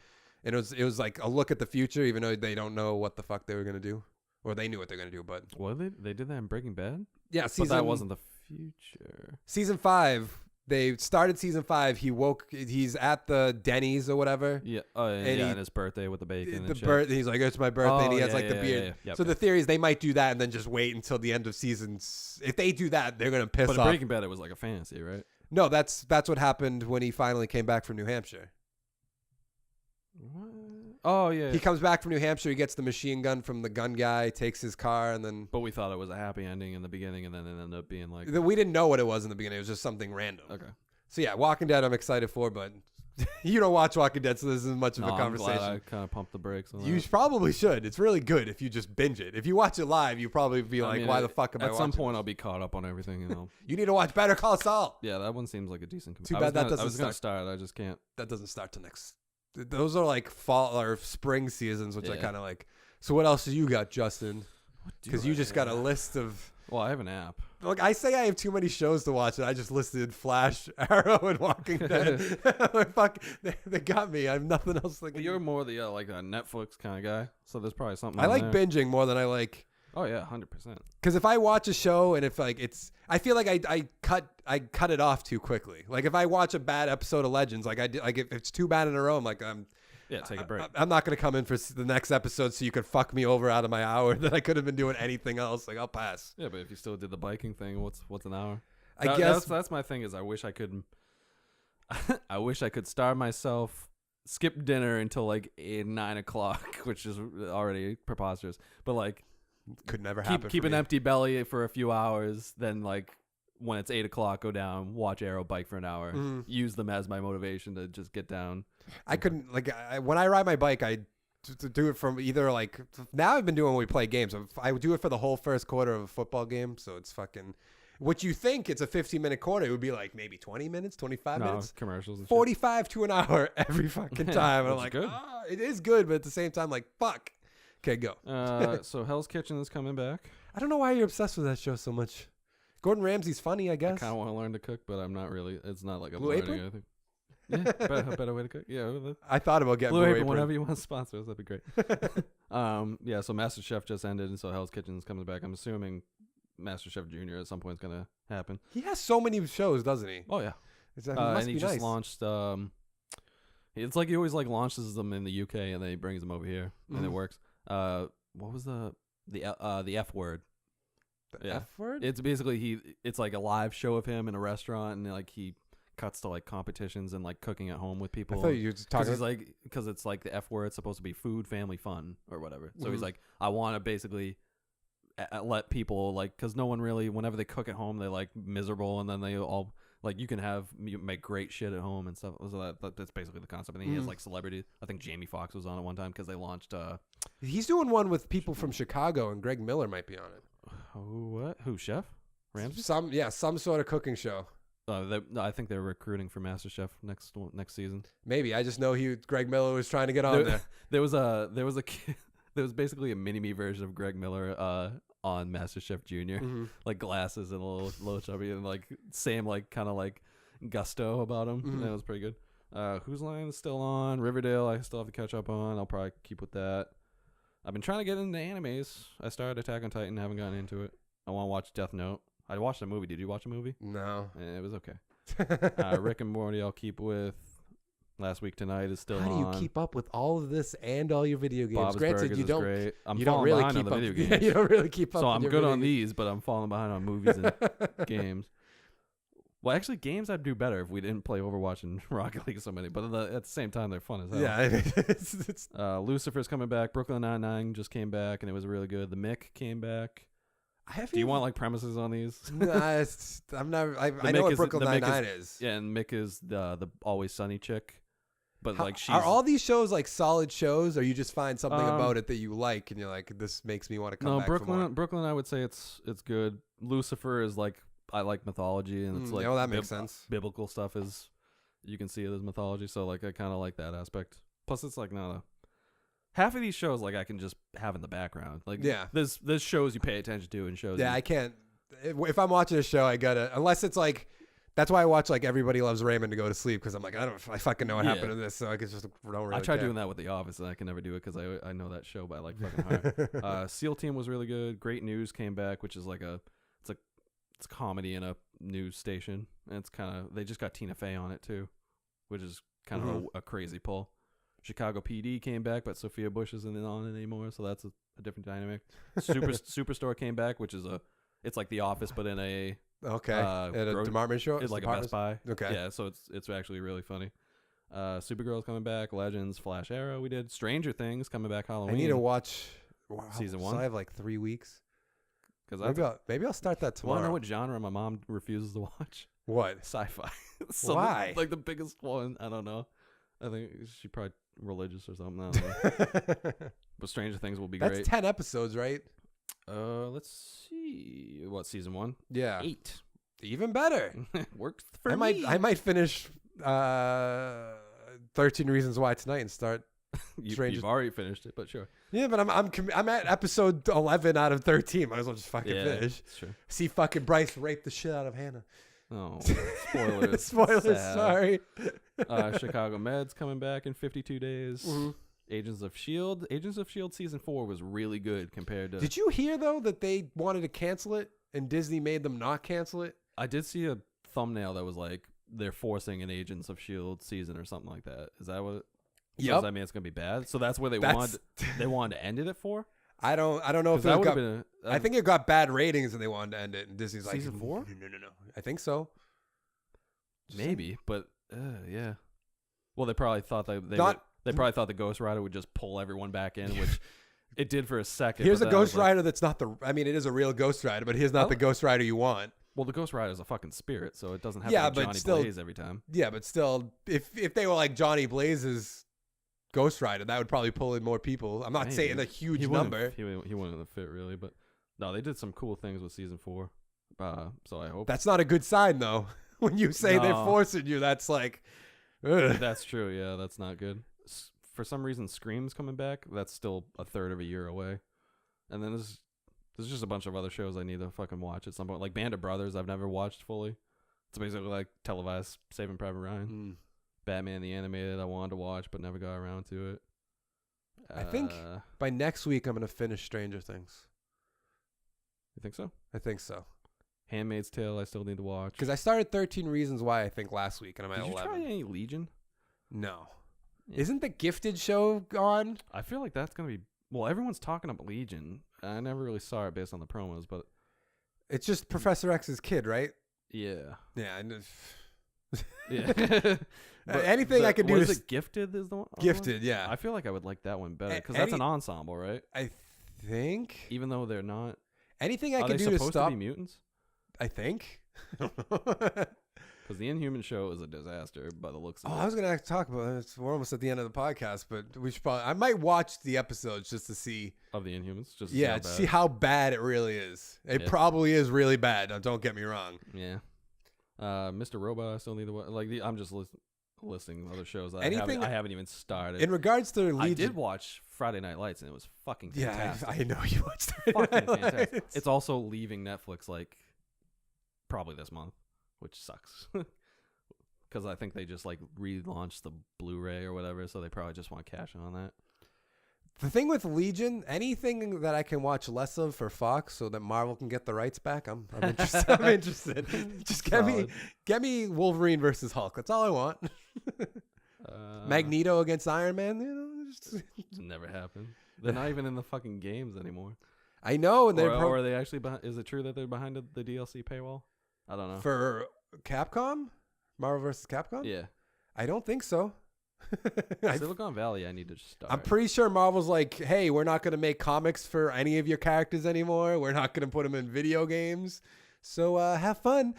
and it was like a look at the future, even though they don't know what the fuck they were going to do, or they knew what they're going to do. But what they did that in Breaking Bad? Yeah, but that wasn't the future. Season 5. They started season 5. He's at the Denny's or whatever. Yeah. And his birthday with the bacon. He's like, it's my birthday, and he has like the beard. Yeah. So the theory is they might do that and then just wait until the end of seasons. If they do that, they're gonna piss off. But in Breaking Bad, it was like a fantasy, right? No, that's what happened when he finally came back from New Hampshire. What? Oh yeah. He comes back from New Hampshire. He gets the machine gun from the gun guy. Takes his car, and then. But we thought it was a happy ending in the beginning, and then it ended up being like. We didn't know what it was in the beginning. It was just something random. Okay. So yeah, Walking Dead, I'm excited for, but you don't watch Walking Dead, so this isn't much of a conversation. I'm glad I kind of pumped the brakes on that. You probably should. It's really good if you just binge it. If you watch it live, you probably be why the fuck am I watching? At some point, I'll be caught up on everything. You know. You need to watch Better Call Saul. Yeah, that one seems like a decent. Too bad that doesn't. I was gonna start. I just can't. That doesn't start till next. Those are like fall or spring seasons, which I kind of like. So what else do you got, Justin? Because you just got a list of. Well, I have an app. Look, I say I have too many shows to watch, and I just listed Flash, Arrow, and Walking Dead. Fuck, they got me. I have nothing else. Like you're more the like a Netflix kind of guy, so there's probably something. I like binging more than I like. Oh yeah, 100%. Because if I watch a show and if like I feel like I cut it off too quickly. Like if I watch a bad episode of Legends, like if it's too bad in a row, I'm like take a break. I'm not gonna come in for the next episode so you could fuck me over out of my hour that I could have been doing anything else. Like I'll pass. Yeah, but if you still did the biking thing, what's an hour? I guess that's my thing. Is I wish I could. I wish I could starve myself, skip dinner until like 9 o'clock, which is already preposterous. But like. Could never happen. Keep an empty belly for a few hours, then like when it's 8 o'clock, go down, watch Arrow, bike for an hour, use them as my motivation to just get down. I couldn't when I ride my bike, I do it from either like now I've been doing when we play games. I do it for the whole first quarter of a football game, so it's fucking. What you think it's a 15-minute quarter, it would be like maybe 20 minutes, 25 minutes, commercials, and 45 to an hour every fucking time. And I'm like, good. It is good, but at the same time, like fuck. Okay, go. So Hell's Kitchen is coming back. I don't know why you're obsessed with that show so much. Gordon Ramsay's funny, I guess. I kind of want to learn to cook, but I'm not really. It's not like I'm Blue learning Apron? anything. Yeah, better way to cook. Yeah, I thought about getting Blue Apron. Whenever you want to sponsor us, that'd be great. Yeah. So MasterChef just ended, and so Hell's Kitchen is coming back. I'm assuming MasterChef Junior at some point is gonna happen. He has so many shows, doesn't he? Oh yeah. And he just launched. It's like he always like launches them in the UK and then he brings them over here and it works. What was the F word? The F word? It's basically it's like a live show of him in a restaurant and like he cuts to like competitions and like cooking at home with people. I thought you were just talking because it's like the F word. It's supposed to be food, family, fun or whatever. So he's like, I want to basically let people like, because no one really, whenever they cook at home, they're like miserable and then they all like you make great shit at home and stuff. So that's basically the concept. And he has like celebrities. I think Jamie Foxx was on it one time because they launched. He's doing one with people from Chicago, and Greg Miller might be on it. What? Who? Chef Ramsay? Some sort of cooking show. I think they're recruiting for MasterChef next season. Maybe. I just know Greg Miller was trying to get on there. There was kid, there was basically a mini-me version of Greg Miller on MasterChef Junior, like glasses and a little chubby and like same like kind of like gusto about him. That was pretty good. Whose Line is still on? Riverdale I still have to catch up on. I'll probably keep with that. I've been trying to get into animes. I started Attack on Titan, haven't gotten into it. I want to watch Death Note. I watched a movie. Did you watch a movie? No. It was okay. Rick and Morty I'll keep with. Last Week Tonight is still How on. do you keep up with all of this and all your video games? Bob's Granted, Burgers you is don't. great. I'm You don't falling really behind keep on the up. video Yeah, games. you don't really keep up. So with I'm your good video on games. these, but I'm falling behind on movies and games. Well, actually, games I'd do better if we didn't play Overwatch and Rocket League so many. But at the same time, they're fun as hell. Yeah, it's Lucifer's coming back. Brooklyn Nine-Nine just came back, and it was really good. The Mick came back. Do you want like premises on these? Nah, I'm not. I know what Brooklyn Nine-Nine is. Yeah, and Mick is the Always Sunny chick. But like, are all these shows like solid shows, or you just find something about it that you like, and you're like, this makes me want to come back for more? Brooklyn, I would say it's good. Lucifer is like, I like mythology, and it's like, that makes sense. Biblical stuff is, you can see it as mythology, so like I kind of like that aspect. Plus, it's like half of these shows like I can just have in the background. Like, there's shows you pay attention to and shows. Yeah, I can't. If I'm watching a show, I gotta, unless it's like. That's why I watch like Everybody Loves Raymond to go to sleep, because I'm like, I fucking know what happened in this, so I can just don't really. I tried doing that with The Office, and I can never do it because I know that show by like fucking heart. SEAL Team was really good. Great News came back, which is like it's a comedy in a news station, and it's kind of, they just got Tina Fey on it too, which is kind of a crazy pull. Chicago PD came back, but Sophia Bush isn't on it anymore, so that's a different dynamic. Superstore came back, which is it's like The Office, but in a at a department store. It's like a Best Buy. Okay. Yeah, so it's actually really funny. Supergirl's coming back. Legends, Flash Arrow. We did Stranger Things coming back Halloween. I need to watch season 1. So I have like 3 weeks. Because maybe I'll start that tomorrow. Want to know what genre my mom refuses to watch? What? Sci-fi. Why? Like the biggest one. I don't know. I think she's probably religious or something. I don't know. But Stranger Things will be great. That's 10 episodes, right? Let's see. What, season 1? Yeah. 8. Even better. Works for me. I might finish 13 Reasons Why tonight and start. You've already finished it, but sure. Yeah, but I'm at episode 11 out of 13. Might as well just fucking finish. Sure. See fucking Bryce rape the shit out of Hannah. Oh, spoilers. Spoilers, sorry. Chicago Med's coming back in 52 days. Mm-hmm. Agents of S.H.I.E.L.D. season 4 was really good compared to... Did you hear, though, that they wanted to cancel it and Disney made them not cancel it? I did see a thumbnail that was like, they're forcing an Agents of S.H.I.E.L.D. season or something like that. Is that what it... Yep. Does that mean it's going to be bad? So that's where they wanted to end it for? I don't know if that it would got... have been I think it got bad ratings and they wanted to end it. And Disney's like... Season 4? No. I think so. Maybe, but yeah. Well, they probably thought they probably thought the Ghost Rider would just pull everyone back in, which it did for a second. Here's a Ghost Rider that's not the... I mean, it is a real Ghost Rider, but here's not the Ghost Rider you want. Well, the Ghost Rider is a fucking spirit, so it doesn't have to be Johnny Blaze every time. Yeah, but still, if they were like Johnny Blaze's Ghost Rider, that would probably pull in more people. I'm not saying a huge number. He wouldn't have fit, really, but no, they did some cool things with season 4. So I hope... That's not a good sign, though. When you say they're forcing you, that's like... Ugh. That's true, yeah, that's not good. For some reason, Scream's coming back. That's still a third of a year away. And then there's just a bunch of other shows I need to fucking watch at some point. Like Band of Brothers, I've never watched fully. It's basically like televised Saving Private Ryan. Batman the Animated, I wanted to watch, but never got around to it. I think by next week, I'm going to finish Stranger Things. You think so? I think so. Handmaid's Tale, I still need to watch. Because I started 13 Reasons Why, I think, last week, and I'm at 11. Did you try any Legion? No. Yeah. Isn't the Gifted show on? I feel like that's going to be... Well, everyone's talking about Legion. I never really saw it based on the promos, but... It's just Professor X's kid, right? Yeah. Yeah. Yeah. Anything I could do is it Gifted is the one? Gifted, yeah. I feel like I would like that one better, because that's an ensemble, right? I think. Even though they're not... Anything I could do to stop... Are they supposed to be mutants? I think. Because the Inhuman show is a disaster by the looks of it. I was going to talk about it. We're almost at the end of the podcast, but we should probably... I might watch the episodes just to see... Of the Inhumans? Just to see how bad it really is. It probably is really bad. Don't get me wrong. Yeah. Mr. Robot, I still need to watch. Like, I'm just listing other shows that I haven't even started. In regards to Legion... I did watch Friday Night Lights, and it was fucking fantastic. Yeah, I know you watched Friday Night Lights. It's also leaving Netflix, like, probably this month, which sucks. Because I think they just, like, relaunched the Blu-ray or whatever, so they probably just want cash on that. The thing with Legion, anything that I can watch less of for Fox so that Marvel can get the rights back, I'm interested. I'm interested. Just get me Wolverine versus Hulk. That's all I want. Magneto against Iron Man. You know, It's never happened. They're not even in the fucking games anymore. I know, and or are they actually? Is it true that they're behind the DLC paywall? I don't know. For Capcom, Marvel vs. Capcom. Yeah, I don't think so. Silicon Valley. I need to start. I'm pretty sure Marvel's like, hey, we're not going to make comics for any of your characters anymore. We're not going to put them in video games. So have fun.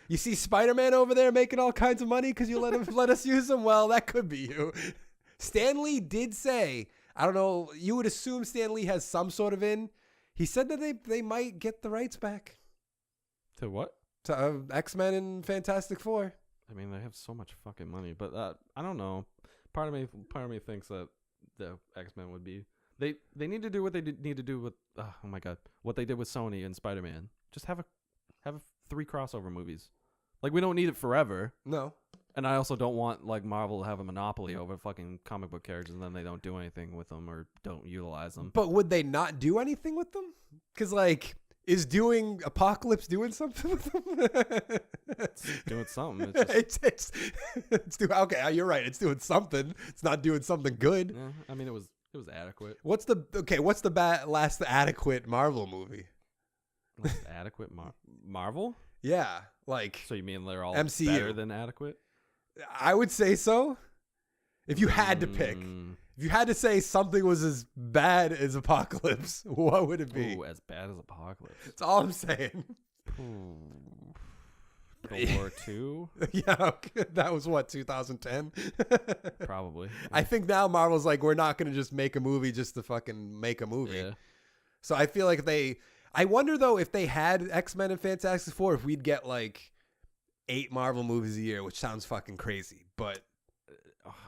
You see Spider-Man over there making all kinds of money because you let us use him? Well, that could be you. Stan Lee did say, I don't know, you would assume Stan Lee has some sort of in. He said that they might get the rights back. To what? To X-Men and Fantastic Four. I mean, they have so much fucking money, but I don't know. Part of me thinks that the X-Men would be. They need to do what they need to do with. Oh my god, what they did with Sony and Spider-Man. Just have 3 crossover movies. Like, we don't need it forever. No. And I also don't want like Marvel to have a monopoly over fucking comic book characters and then they don't do anything with them or don't utilize them. But would they not do anything with them? Because like, is doing Apocalypse doing something with them? It's doing something. It's doing okay. You're right. It's doing something. It's not doing something good. Yeah, I mean, it was adequate. What's the last adequate Marvel movie? Last adequate Marvel? Yeah, like. So you mean they're all MCU. better than adequate? I would say so. If you had to pick, if you had to say something was as bad as Apocalypse, what would it be? Ooh, as bad as Apocalypse. That's all I'm saying. War 2? Yeah, that was what, 2010? Probably. I think now Marvel's like, we're not going to just make a movie just to fucking make a movie. Yeah. So I feel like I wonder though if they had X-Men and Fantastic Four, if we'd get like 8 Marvel movies a year, which sounds fucking crazy, but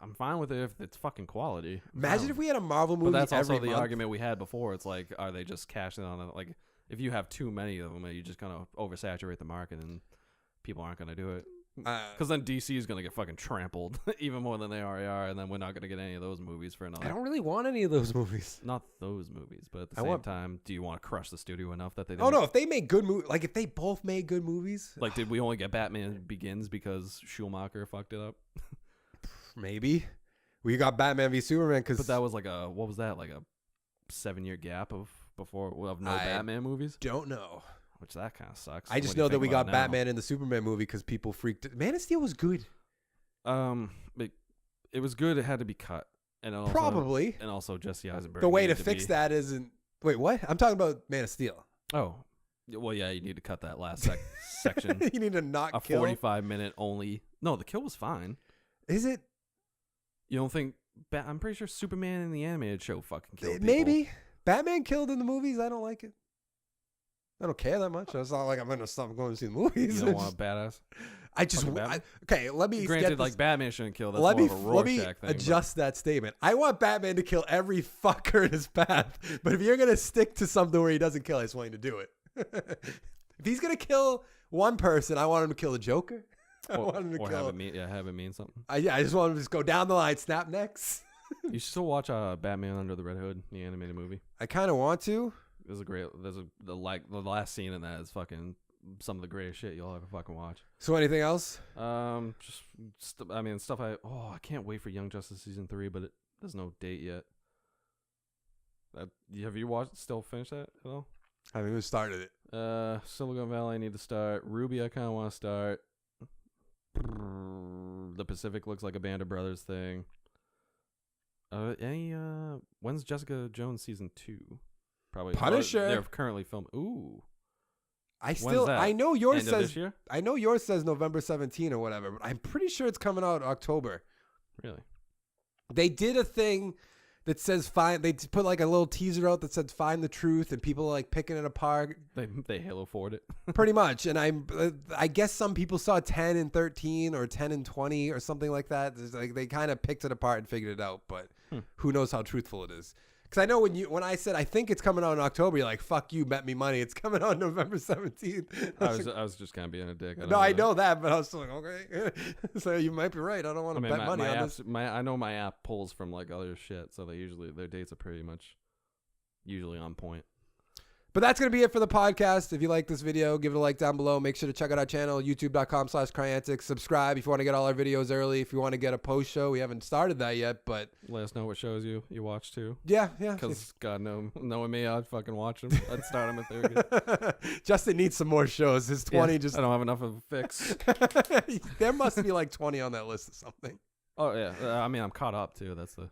I'm fine with it if it's fucking quality. Imagine if we had a Marvel movie But that's also every the month. argument we had before. It's like, are they just cashing on it? Like, if you have too many of them, you just kind of oversaturate the market and people aren't going to do it. Because then DC is going to get fucking trampled even more than they already are, and then we're not going to get any of those movies for another. I don't really want any of those movies. Not those movies, but at the same time, do you want to crush the studio enough that they? Oh no! If they make good movies, like if they both made good movies, like did we only get Batman Begins because Schumacher fucked it up? Maybe we got Batman v Superman because. But that was like what was that, like a 7-year gap of no Batman movies? Don't know. Which that kind of sucks. I just know that we got Batman in the Superman movie because people freaked. Man of Steel was good. It was good. It had to be cut, and also, probably. And also Jesse Eisenberg. The way to fix that isn't. Wait, what? I'm talking about Man of Steel. Oh, well, yeah. You need to cut that last section. You need to not a kill. 45-minute only. No, the kill was fine. Is it? You don't think? I'm pretty sure Superman in the animated show fucking killed people. Maybe Batman killed in the movies. I don't like it. I don't care that much. It's not like I'm going to stop going to see the movies. You don't want a badass? Okay, let me. Granted, like Batman shouldn't kill. That's let more me, of a Rorschach let me thing, adjust that statement. I want Batman to kill every fucker in his path. But if you're going to stick to something where he doesn't kill, I just want you to do it. If he's going to kill one person, I want him to kill the Joker. I want him to kill. Have it mean something. I just want him to just go down the line, snap necks. You should still watch Batman Under the Red Hood, the animated movie. I kind of want to. The last scene in that is fucking some of the greatest shit you'll ever fucking watch. So anything else? Stuff I can't wait for Young Justice season 3, but there's no date yet. Have you still finished that at all? I haven't even started it. Silicon Valley I need to start. Ruby I kind of want to start. The Pacific looks like a Band of Brothers thing. When's Jessica Jones season 2? Probably Punisher. They're currently filming. Ooh. I know yours End of this year? I know yours says November 17 or whatever, but I'm pretty sure it's coming out October. Really? They did a thing that says they put like a little teaser out that said find the truth, and people are like picking it apart. They Halo forward it. Pretty much. And I guess some people saw 10 and 13 or 10 and 20 or something like that. It's like they kind of picked it apart and figured it out, but who knows how truthful it is. Because I know when I said I think it's coming out in October, you're like, fuck you, bet me money. It's coming out November 17th. I was just kind of being a dick. I know that, but I was still like, okay. So you might be right. I don't want to bet money on this. I know my app pulls from like other shit, so their dates are pretty much usually on point. But that's going to be it for the podcast. If you like this video, give it a like down below. Make sure to check out our channel, youtube.com/Cryantics. Subscribe if you want to get all our videos early. If you want to get a post show, we haven't started that yet, but let us know what shows you watch too. Yeah. Because God, knowing me, I'd fucking watch them. I'd start them at 30. Justin needs some more shows. His 20 just... I don't have enough of a fix. There must be like 20 on that list or something. Oh, yeah. I mean, I'm caught up too. That's the...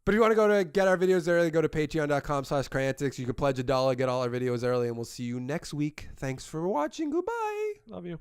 But if you want to go to get our videos early, go to patreon.com/Cryantics. You can pledge $1, get all our videos early, and we'll see you next week. Thanks for watching. Goodbye. Love you.